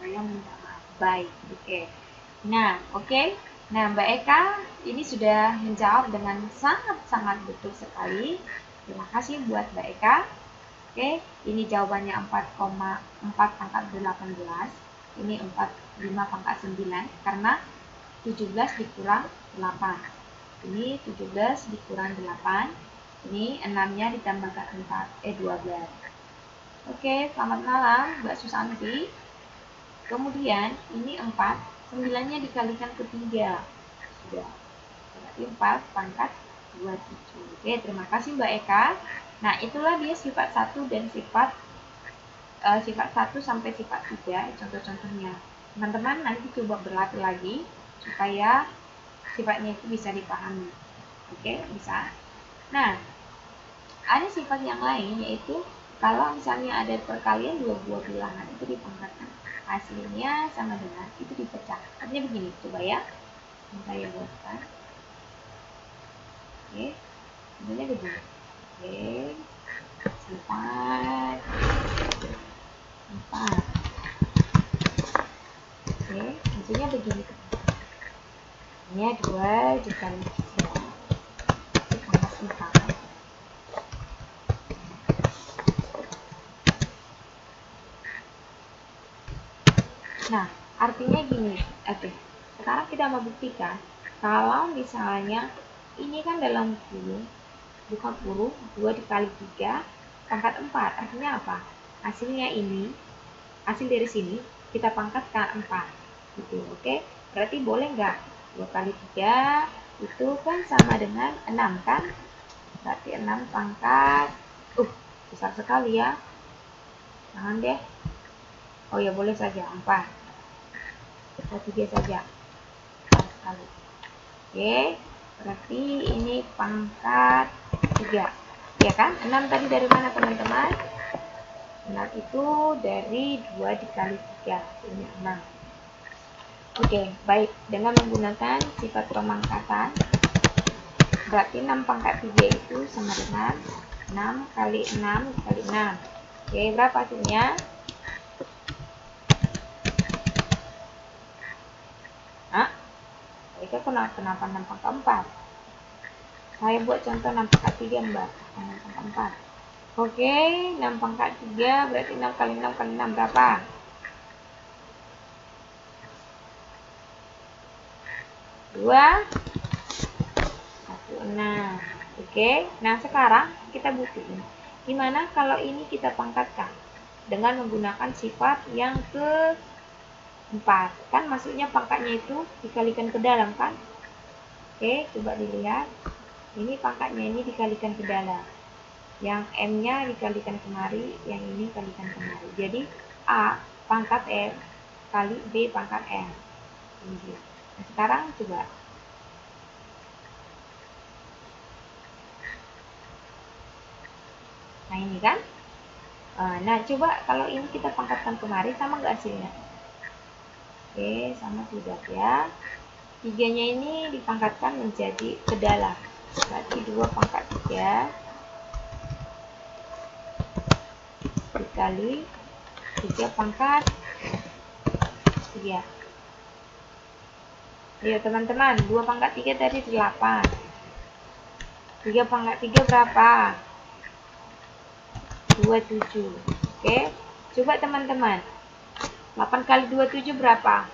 Saya minta maaf. Baik. Oke. Nah, oke. Nah, Mbak Eka ini sudah menjawab dengan sangat-sangat betul sekali. Terima kasih buat Mbak Eka. Oke, ini jawabannya 4,4 pangkat 18. Ini 45 pangkat 9 karena 17 dikurang 8. Ini 17 dikurang 8. Ini 6-nya ditambahkan 12. Oke, selamat malam Mbak Susanti. Kemudian ini 4, 9-nya dikalikan ke 3. Sudah. Berarti 4 pangkat 27. Oke, terima kasih Mbak Eka. Nah, itulah dia sifat 1 dan sifat 1 sampai sifat 3, contoh-contohnya. Teman-teman nanti coba berlatih lagi supaya sifatnya itu bisa dipahami. Oke, bisa. Nah, ada sifat yang lain yaitu kalau misalnya ada perkalian dua buah bilangan itu dipangkatkan, hasilnya sama dengan itu dipecah. Artinya begini, coba ya. Yang saya buatkan. Oke, sebenarnya begini. Oke, sifat 4. Oke, hasilnya begini. Ini 2 dikali 3 dipangkat 4. Nah, artinya gini. Oke, sekarang kita mau buktikan kalau misalnya ini kan dalam kurung, bukan kurung, 2 dikali 3 pangkat 4. Artinya apa? Hasilnya ini, hasil dari sini kita pangkatkan 4 gitu. Oke, berarti boleh nggak 2 kali 3 itu kan sama dengan 6 kan? Berarti 6 pangkat besar sekali ya. Jangan deh. Oh ya, boleh saja 4 atau 3 saja. Besar sekali. Oke, berarti ini pangkat 3. Ya kan? 6 tadi dari mana teman-teman? 6 itu dari 2 dikali 3. Ini 6. Oke, baik. Dengan menggunakan sifat pemangkatan, berarti 6 pangkat 3 itu sama dengan 6 kali 6 kali 6. Oke, berapa hasilnya? Hah? Mereka kenapa 6 pangkat 4? Saya buat contoh 6 pangkat 3, Mbak. 6 pangkat 4. Oke, 6 pangkat 3 berarti 6 kali 6 kali 6 berapa? 2, 1, 6. Oke, nah sekarang kita buktiin. Gimana kalau ini kita pangkatkan dengan menggunakan sifat yang ke-4. Kan maksudnya pangkatnya itu dikalikan ke dalam kan? Oke, coba dilihat. Ini pangkatnya ini dikalikan ke dalam. Yang M-nya dikalikan kemari, yang ini kalikan kemari. Jadi A pangkat M kali B pangkat M. Nah, sekarang coba. Nah, ini kan. Nah, coba kalau ini kita pangkatkan kemari, sama nggak hasilnya? Oke, sama tidak ya. 3-nya ini dipangkatkan menjadi ke dalam. Berarti 2 pangkat 3 dikali 3 pangkat 3. Ayo teman-teman, 2 pangkat 3 tadi 8. 3 pangkat 3 berapa? 27. Oke, coba teman-teman, 8 kali 27 berapa?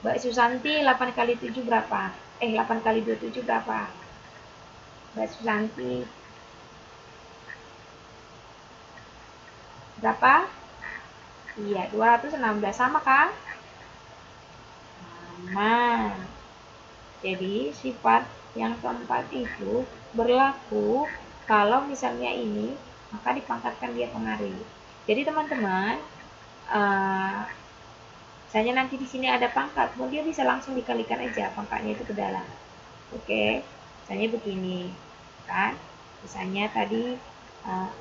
Mbak Susanti, 8 kali 7 berapa? 8 kali 27 berapa? Mbak Susanti. Berapa? Iya, 216. Sama kan? Sama. Jadi, sifat yang keempat itu berlaku kalau misalnya ini, maka dipangkatkan dia kemari. Jadi, teman-teman, misalnya nanti di sini ada pangkat, kemudian bisa langsung dikalikan aja pangkatnya itu ke dalam. Oke, misalnya begini, kan? Misalnya tadi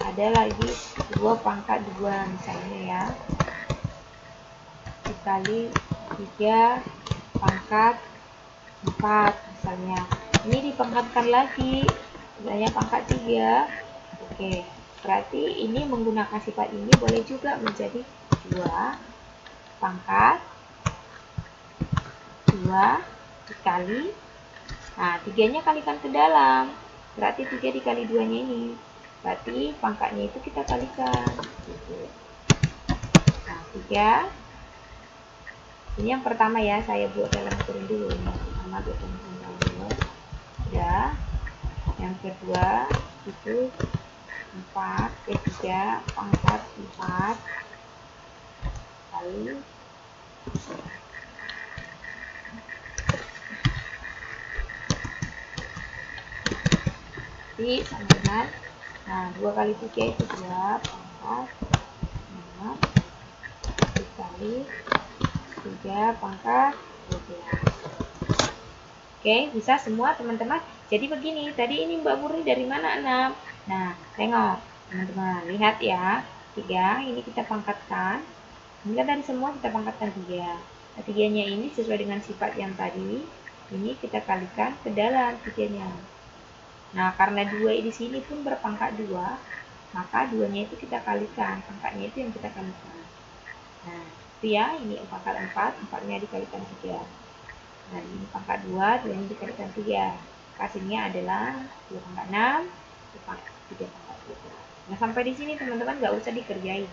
ada lagi 2 pangkat 2 misalnya ya, dikali 3 pangkat 4 misalnya. Ini dipangkatkan lagi, misalnya pangkat 3. Oke, berarti ini menggunakan sifat ini boleh juga menjadi 2 pangkat 2 dikali, nah 3-nya kalikan ke dalam, berarti 3 dikali 2-nya ini, berarti pangkatnya itu kita kalikan gitu. Nah 3, ini yang pertama ya, saya buat dalam kurung dulu. Yang pertama buat teman-teman dulu, udah. Yang kedua itu 3 pangkat 4 kali sama dengan, nah 2 kali 3 itu 2 pangkat 6 dikali 3 pangkat 12. Oke, bisa semua teman-teman. Jadi begini, tadi ini Mbak Murni dari mana 6? Nah, tengok teman-teman, lihat ya, 3 ini kita pangkatkan, ini kan dari semua kita pangkatkan 3. Nah, 3-nya ini sesuai dengan sifat yang tadi, ini kita kalikan ke dalam 3-nya. Nah, karena 2 di sini pun berpangkat 2, maka 2-nya itu kita kalikan, pangkatnya itu yang kita kalikan. Nah, itu ya, ini pangkat 4, 4-nya dikalikan 3. Nah, ini pangkat 2, 2-nya dikalikan 3. Hasilnya adalah 2 pangkat 6, 3 pangkat 12. Nah, sampai di sini teman-teman nggak usah dikerjain.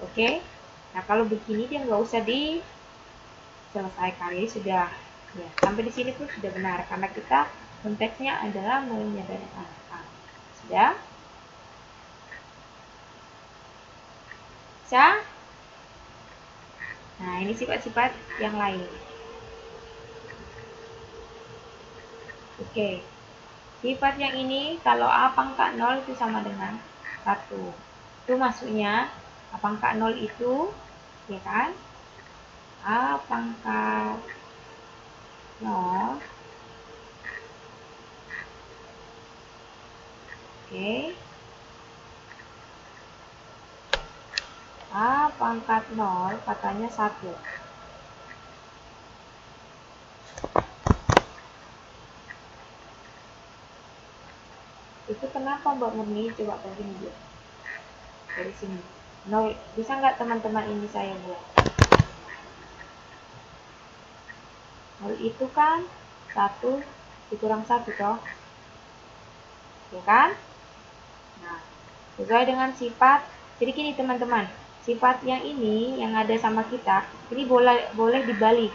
Oke? Nah, kalau begini dia nggak usah diselesaikan, ini sudah ya, sampai di sini pun sudah benar karena kita konteksnya adalah menyadari angka. Sudah? Bisa? Nah, ini sifat-sifat yang lain. Oke. Sifat yang ini kalau A pangkat 0 itu sama dengan 1. Itu maksudnya A pangkat 0 itu, ya kan? A pangkat 0. Oke. A pangkat 0 katanya 1. Itu kenapa Mbak Murni? Coba begini dulu. Dari sini. 0. Bisa nggak teman-teman ini saya buat? 0 itu kan 1 dikurang 1 toh. Ya kan? Nah, sesuai dengan sifat. Jadi gini teman-teman, sifat yang ini yang ada sama kita, ini boleh dibalik.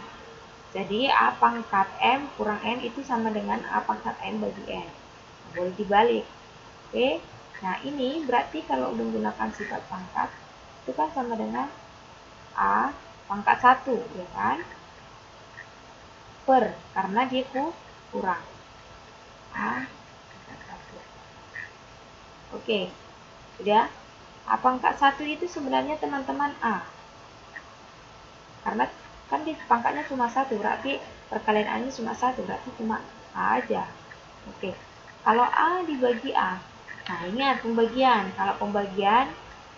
Jadi A pangkat M kurang N itu sama dengan A pangkat M bagi N. Nah, boleh dibalik. Oke. Nah, ini berarti kalau menggunakan sifat pangkat itu kan sama dengan A pangkat 1, ya kan? Per, karena dia kurang. A pangkat 1. Oke. Sudah? A pangkat 1 itu sebenarnya teman-teman A. Karena kan di pangkatnya cuma 1, berarti perkalian A-nya cuma 1, berarti cuma A aja. Oke. Kalau A dibagi A, nah ingat pembagian. Kalau pembagian,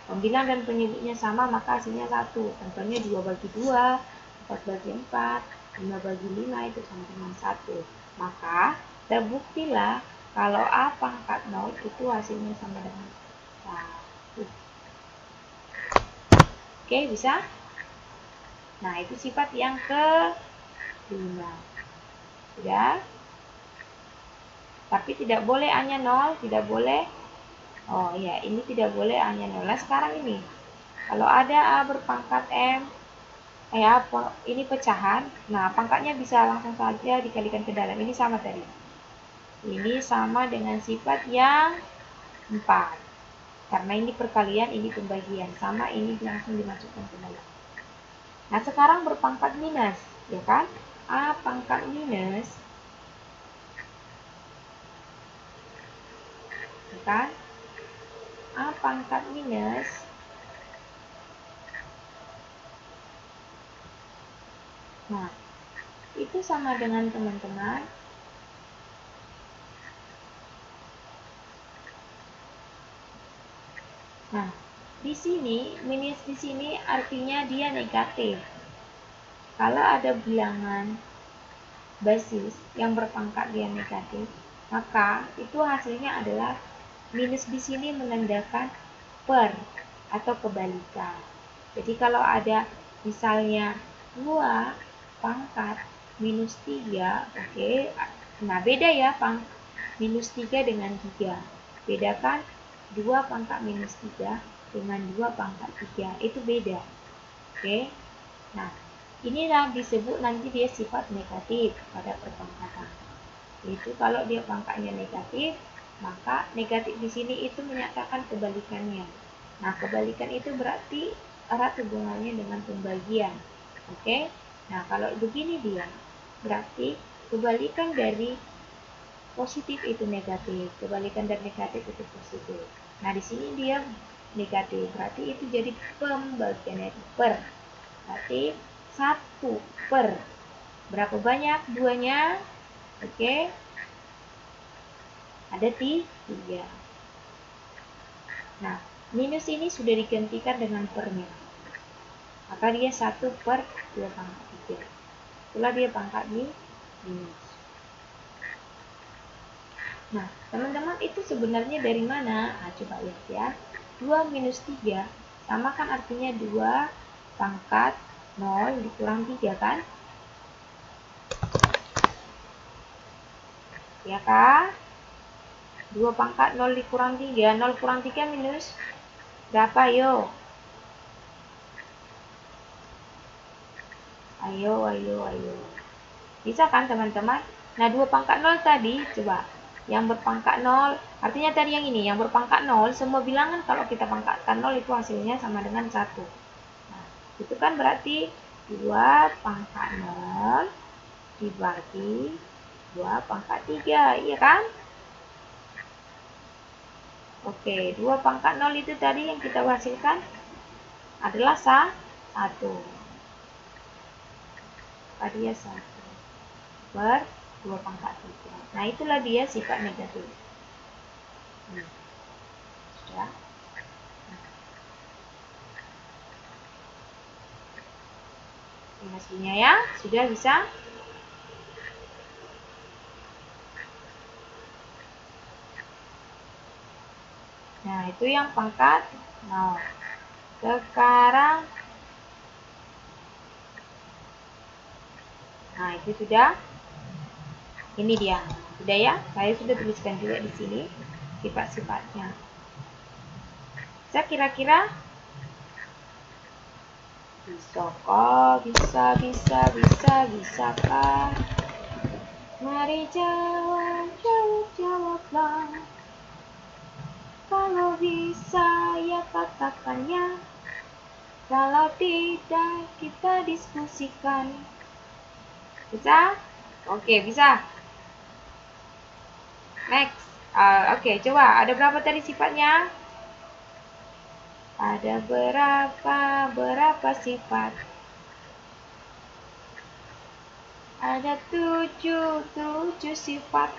pembilang dan penyebutnya sama, maka hasilnya 1. Contohnya 2 bagi 2, 4 bagi 4, 5 bagi 5, itu sama dengan 1. Maka terbuktilah kalau A pangkat 0 itu hasilnya sama dengan 1. Oke, bisa? Nah, itu sifat yang kelima. Sudah? Tapi tidak boleh A-nya 0, tidak boleh. Oh iya, ini tidak boleh A-nya 0. Nah, sekarang ini. Kalau ada A berpangkat M, ini pecahan. Nah, pangkatnya bisa langsung saja dikalikan ke dalam. Ini sama tadi. Ini sama dengan sifat yang 4. Karena ini perkalian, ini pembagian. Sama ini langsung dimasukkan ke dalam. Nah, sekarang berpangkat minus, ya kan? A pangkat minus, ya kan? A pangkat minus nah, itu sama dengan teman-teman nah, di sini minus di sini artinya dia negatif. Kalau ada bilangan basis yang berpangkat dia negatif, maka itu hasilnya adalah minus di sini menandakan per atau kebalikan. Jadi kalau ada misalnya 2 pangkat minus 3, oke. Nah, beda ya minus 3 dengan 3. Bedakan 2 pangkat minus 3 dengan 2 pangkat 3. Itu beda. Oke. Nah, inilah disebut nanti dia sifat negatif pada perpangkatan. Yaitu kalau dia pangkatnya negatif, maka negatif di sini itu menyatakan kebalikannya. Nah, kebalikan itu berarti erat hubungannya dengan pembagian. Oke? Nah, kalau begini dia, berarti kebalikan dari positif itu negatif, kebalikan dari negatif itu positif. Nah, di sini dia negatif, berarti itu jadi pembagiannya itu per. Berarti 1 per. Berapa banyak duanya? Oke. Ada 3. Nah, minus ini sudah digantikan dengan pernya. Maka dia 1 per 2 pangkat 3. Itulah dia pangkat minus. Nah, teman-teman itu sebenarnya dari mana? Nah, coba lihat ya. 2 minus 3 sama kan artinya 2 pangkat 0 dikurang 3 kan? Ya kan? 2 pangkat 0 dikurang 3. 0 kurang 3 minus berapa? Yo. Ayo. Bisa kan teman-teman? Nah, 2 pangkat 0 tadi, coba. Yang berpangkat 0, artinya tadi yang ini, yang berpangkat 0, semua bilangan kalau kita pangkatkan 0 itu hasilnya sama dengan 1. Nah, itu kan berarti 2 pangkat 0 dibagi 2 pangkat 3, iya kan? Oke, 2 pangkat 0 itu tadi yang kita hasilkan adalah 1. Dia 1 per 2 pangkat 3. Nah, itulah dia sifat negatif. Sudah. Ini hasilnya ya, sudah bisa. Nah, itu yang pangkat 0. Sekarang, nah itu sudah. Ini dia, sudah ya. Saya sudah tuliskan juga di sini sifat-sifatnya. Saya kira-kira bisakah? Bisakah? Mari jawablah. Kalau bisa ya katakannya. Kalau tidak kita diskusikan. Bisa? Oke, bisa. Next. Oke, coba. Ada berapa tadi sifatnya? Ada berapa sifat? Ada 7 sifat.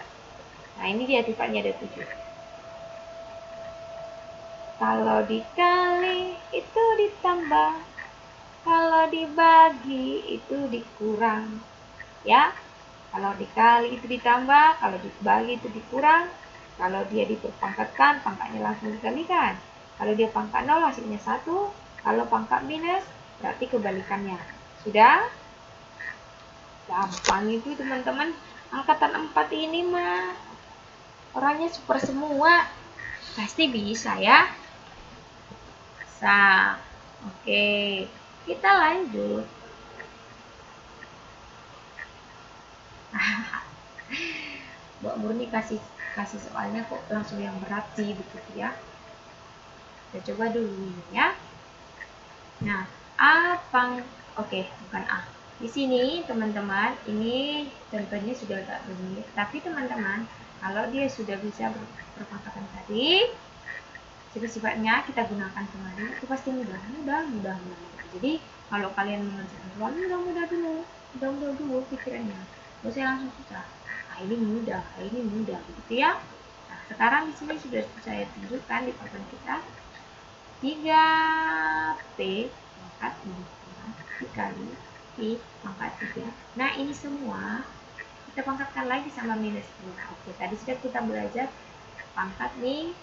Nah, ini dia sifatnya ada 7. Kalau dikali itu ditambah, kalau dibagi itu dikurang. Ya, kalau dikali itu ditambah, kalau dibagi itu dikurang, kalau dia diperpangkatkan, pangkatnya langsung dikalikan. Kalau dia pangkat 0 hasilnya 1. Kalau pangkat minus berarti kebalikannya. Sudah? Gampang itu teman-teman. Angkatan 4 ini mah orangnya super semua. Pasti bisa ya. Bisa. Oke, kita lanjut. Mbak Murni kasih soalnya kok langsung yang berat sih begitu ya. Kita coba dulu ya. Nah, oke, bukan A. Di sini teman-teman, ini contohnya sudah agak rumit, tapi teman-teman, kalau dia sudah bisa berpangkatan tadi, sifat-sifatnya kita gunakan kemarin, itu pasti mudah. Jadi, kalau kalian mengerjakan soal mudah dulu pikirannya. Gak usah langsung susah. Ini mudah, begitu ya. Nah, sekarang di sini sudah saya tunjukkan di papan kita 3P pangkat 4 dikali I pangkat 3. Nah, ini semua kita pangkatkan lagi sama minus 2. Oke, tadi sudah kita belajar pangkat nih.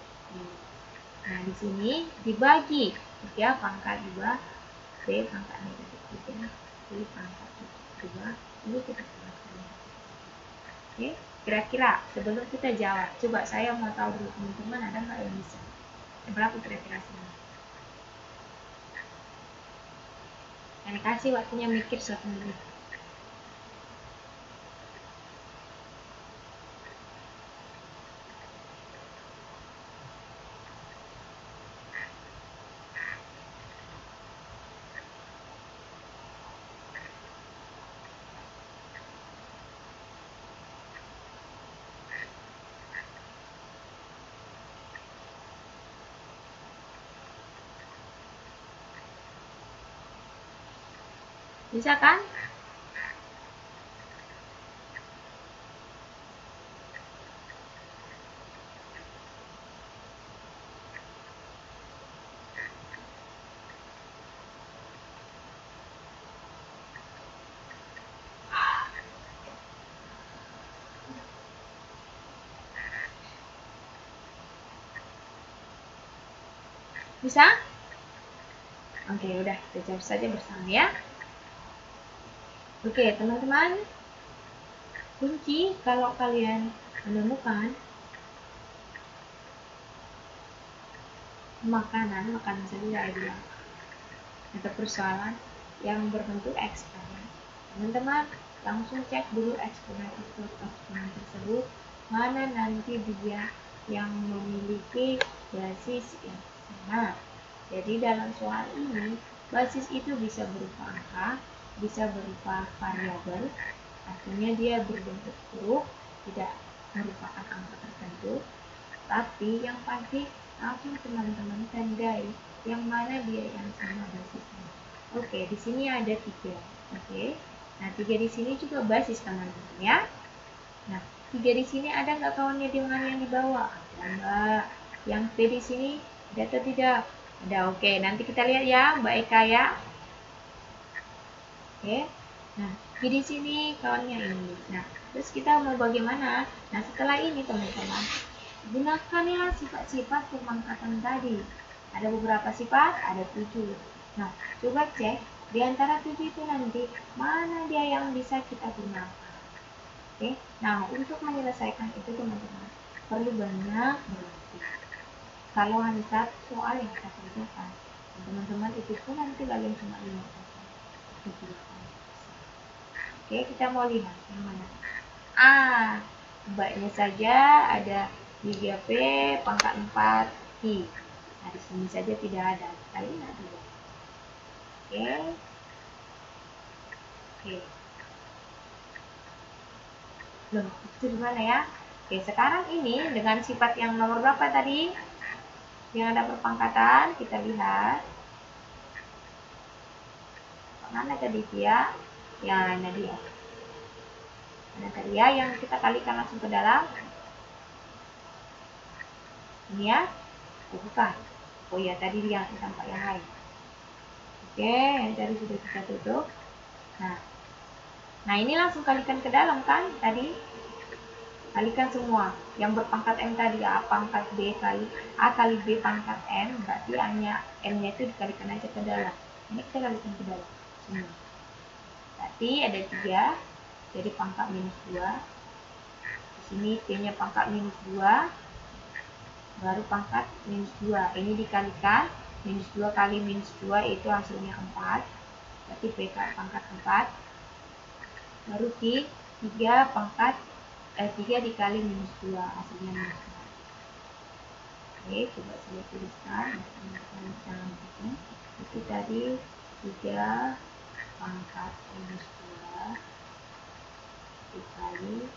Nah, di sini dibagi 3 pangkat 2 P pangkat negatif 3 I pangkat 2. Ini kita pangkatkan. Oke, kira-kira sebelum kita jawab, coba saya mau tahu dulu teman-teman ada nggak yang bisa? Berapa kira-kira sih? Yang kasih waktunya mikir 1 menit. Bisa kan? Bisa? Oke, udah kita jawab saja bersama ya. Oke, teman-teman. Kunci kalau kalian menemukan makanan saja saya bilang, atau persoalan yang berbentuk eksponen, teman-teman langsung cek dulu eksponen tersebut mana nanti dia yang memiliki basis yang sama. Jadi dalam soal ini basis itu bisa berupa angka, bisa berupa variabel, artinya dia berbentuk huruf, tidak merupakan angka tertentu. Tapi yang pasti langsung teman-teman tandai yang mana dia yang sama basisnya. Oke, di sini ada 3. Oke. Nah, 3 di sini juga basis teman-teman ya. Nah, 3 di sini ada nggak kawannya dengan yang di bawah? Ada nggak? Yang P di sini ada atau tidak? Ada. Oke, nanti kita lihat ya, Mbak Eka ya. Oke. Nah, di sini kawannya ini. Nah, terus kita mau bagaimana? Nah, setelah ini teman-teman, gunakanlah sifat-sifat pemangkatan tadi. Ada beberapa sifat, ada 7. Nah, coba cek di antara 7 itu nanti mana dia yang bisa kita gunakan. Oke. Nah, untuk menyelesaikan itu teman-teman perlu banyak berlatih. Kalau hanya satu soal yang kita kerjakan, teman-teman itu pun nanti kalian cuma 5%. Oke, kita mau lihat yang mana. Mbaknya saja ada 3P pangkat 4 I. Nah, di sini saja tidak ada. Kita lihat dulu. Oke. Loh, itu gimana ya? Oke, sekarang ini dengan sifat yang nomor berapa tadi? Yang ada perpangkatan, kita lihat. Mana tadi dia? Ya, ini dia. Mana tadi ya yang kita kalikan langsung ke dalam? Ini ya? Oh, bukan. Oh ya, tadi dia tampak yang lain. Oke, yang tadi sudah kita tutup. Nah, ini langsung kalikan ke dalam kan tadi? Kalikan semua. Yang berpangkat M tadi A pangkat B kali A kali B pangkat M, berarti M-nya itu dikalikan aja ke dalam. Ini kita kalikan ke dalam semua. Berarti ada 3, jadi pangkat minus 2. Di sini P-nya pangkat minus 2, baru pangkat minus 2. Ini dikalikan, minus 2 kali minus 2 itu hasilnya 4. Berarti P pangkat 4. Baru Q 3 pangkat 3 dikali minus 2, hasilnya minus 4. Oke, coba saya tuliskan dalam buku. Itu tadi 3 pangkat minus 2 dikali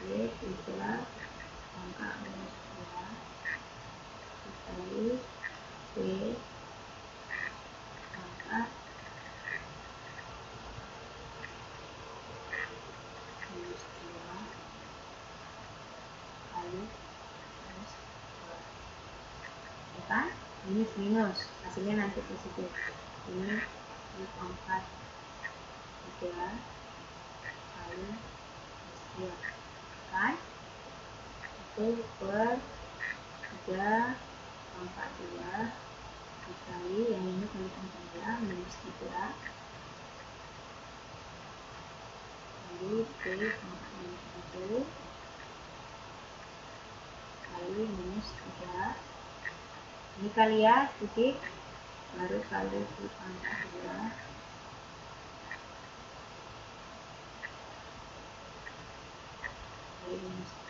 3 pangkat minus 2 dikali P pangkat minus 2 kali minus 2. Ya kan? Minus, hasilnya nanti positif. Ini pangkat 3 kali minus 2. Kan? Itu per 3 pangkat 2 dikali yang ini kalikan saja minus 3 kali P pangkat minus 1 kali minus 3. Ini kali ya, titik, baru kali P pangkat 2 kali minus 3.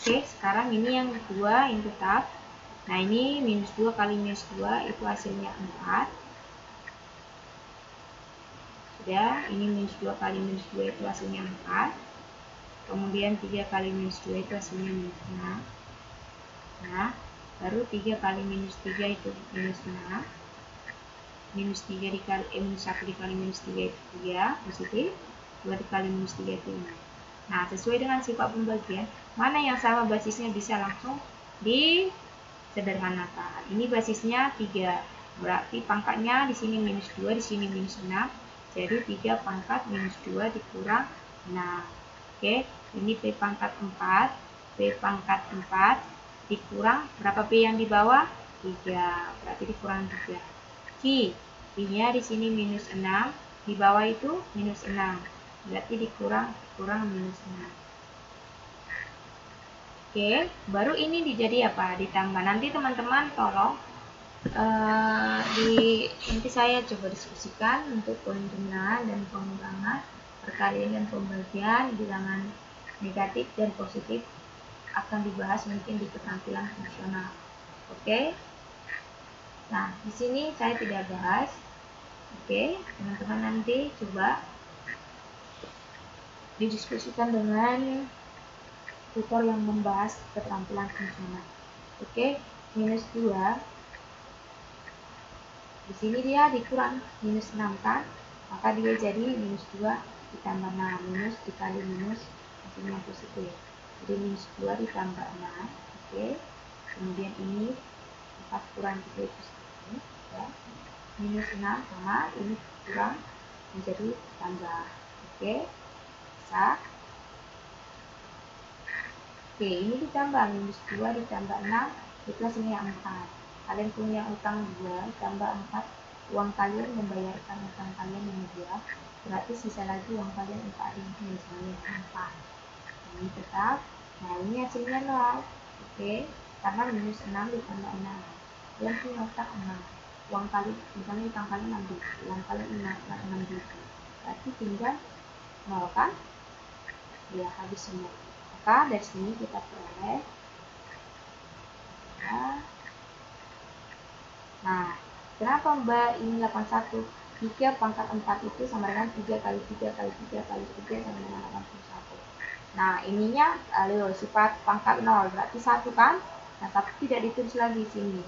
Oke, sekarang ini yang kedua, yang tetap. Nah, ini minus 2 kali minus 2 itu hasilnya 4. Sudah, ini minus 2 kali minus 2 itu hasilnya 4. Kemudian 3 kali minus 2 itu hasilnya minus 6. Nah, baru 3 kali minus 3 itu minus 6. Minus 3 dikali, minus 1 dikali minus 3 itu 3, positif. 2 dikali minus 3 itu 6. Nah, sesuai dengan sifat pembagian, mana yang sama basisnya bisa langsung disederhanakan. Ini basisnya 3, berarti pangkatnya di sini minus 2, di sini minus 6. Jadi 3 pangkat minus 2 dikurang 6. Oke, ini P pangkat 4, P pangkat 4 dikurang berapa P yang di bawah? 3, berarti dikurang 3. Q-nya di sini minus 6, di bawah itu minus 6. Berarti dikurang minus 6. Oke, baru ini dijadi apa? Ditambah. Nanti teman-teman tolong nanti saya coba diskusikan untuk penjumlahan dan pengurangan, perkalian dan pembagian, bilangan negatif dan positif akan dibahas mungkin di keterampilan fungsional. Oke. Nah, di sini saya tidak bahas. Oke, teman-teman nanti coba didiskusikan dengan tutor yang membahas keterampilan fungsional. Oke, minus 2. Di sini dia dikurang minus 6 kan? Maka dia jadi minus 2 ditambah 6. Minus dikali minus hasilnya positif. Jadi minus 2 ditambah 6. Oke. Kemudian ini 4 kurang 3 itu 1. Ya. Minus 6 sama ini kurang menjadi tambah. Oke. Bisa. Oke, ini ditambah minus 2 ditambah 6 itu hasilnya 4. Kalian punya utang 2 tambah 4, uang kalian membayarkan utang kalian yang 2, berarti sisa lagi uang kalian 4 ribu, misalnya 4. Ini tetap, nah ini hasilnya 0. Oke, karena minus 6 ditambah 6. Kalian punya utang 6, uang kalian, misalnya utang kalian 6 ribu, uang kalian 6 ribu, berarti tinggal 0 kan? Ya, habis semua. Maka dari sini kita peroleh ya. Nah, kenapa Mbak ini 81? 3 pangkat 4 itu sama dengan 3 kali 3 kali 3 kali 3 sama dengan 81. Nah, ininya sifat pangkat 0, berarti 1 kan? Nah, tapi tidak ditulis lagi di sini.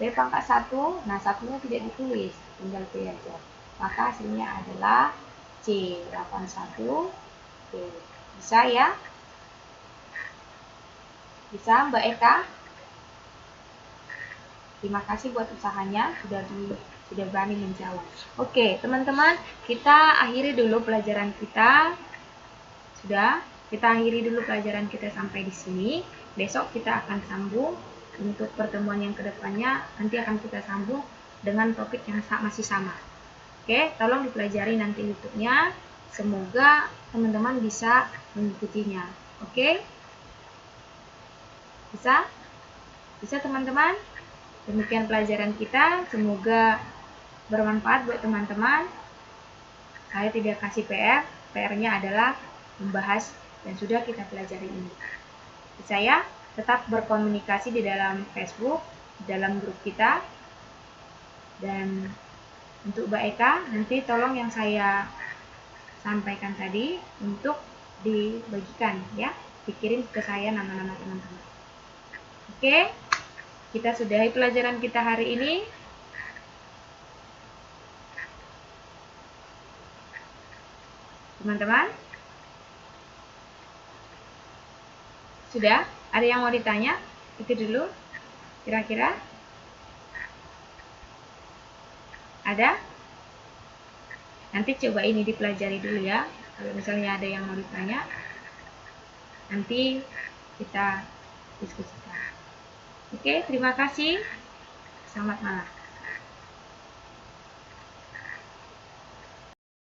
P pangkat 1, nah satunya tidak ditulis, tinggal P aja. Maka hasilnya adalah C, 81. Oke, bisa ya? Bisa Mbak Eka? Terima kasih buat usahanya sudah sudah berani menjawab. Oke, teman-teman, kita akhiri dulu pelajaran kita. Sudah, kita akhiri dulu pelajaran kita sampai di sini. Besok kita akan sambung untuk pertemuan yang kedepannya. Nanti akan kita sambung dengan topik yang masih sama. Oke, tolong dipelajari nanti YouTube-nya. Semoga teman-teman bisa mengikutinya. Oke? Bisa? Bisa teman-teman? Demikian pelajaran kita. Semoga bermanfaat buat teman-teman. Saya tidak kasih PR. PR-nya adalah membahas yang sudah kita pelajari ini. Saya tetap berkomunikasi di dalam Facebook, di dalam grup kita. Dan untuk Mbak Eka, nanti tolong yang saya sampaikan tadi untuk dibagikan ya, dikirim ke saya nama-nama teman-teman. Oke, kita sudahi pelajaran kita hari ini. Teman-teman, sudah? Ada yang mau ditanya? Itu dulu, kira-kira? Ada? Nanti coba ini dipelajari dulu ya. Kalau misalnya ada yang mau ditanya, nanti kita diskusikan. Oke, terima kasih. Selamat malam.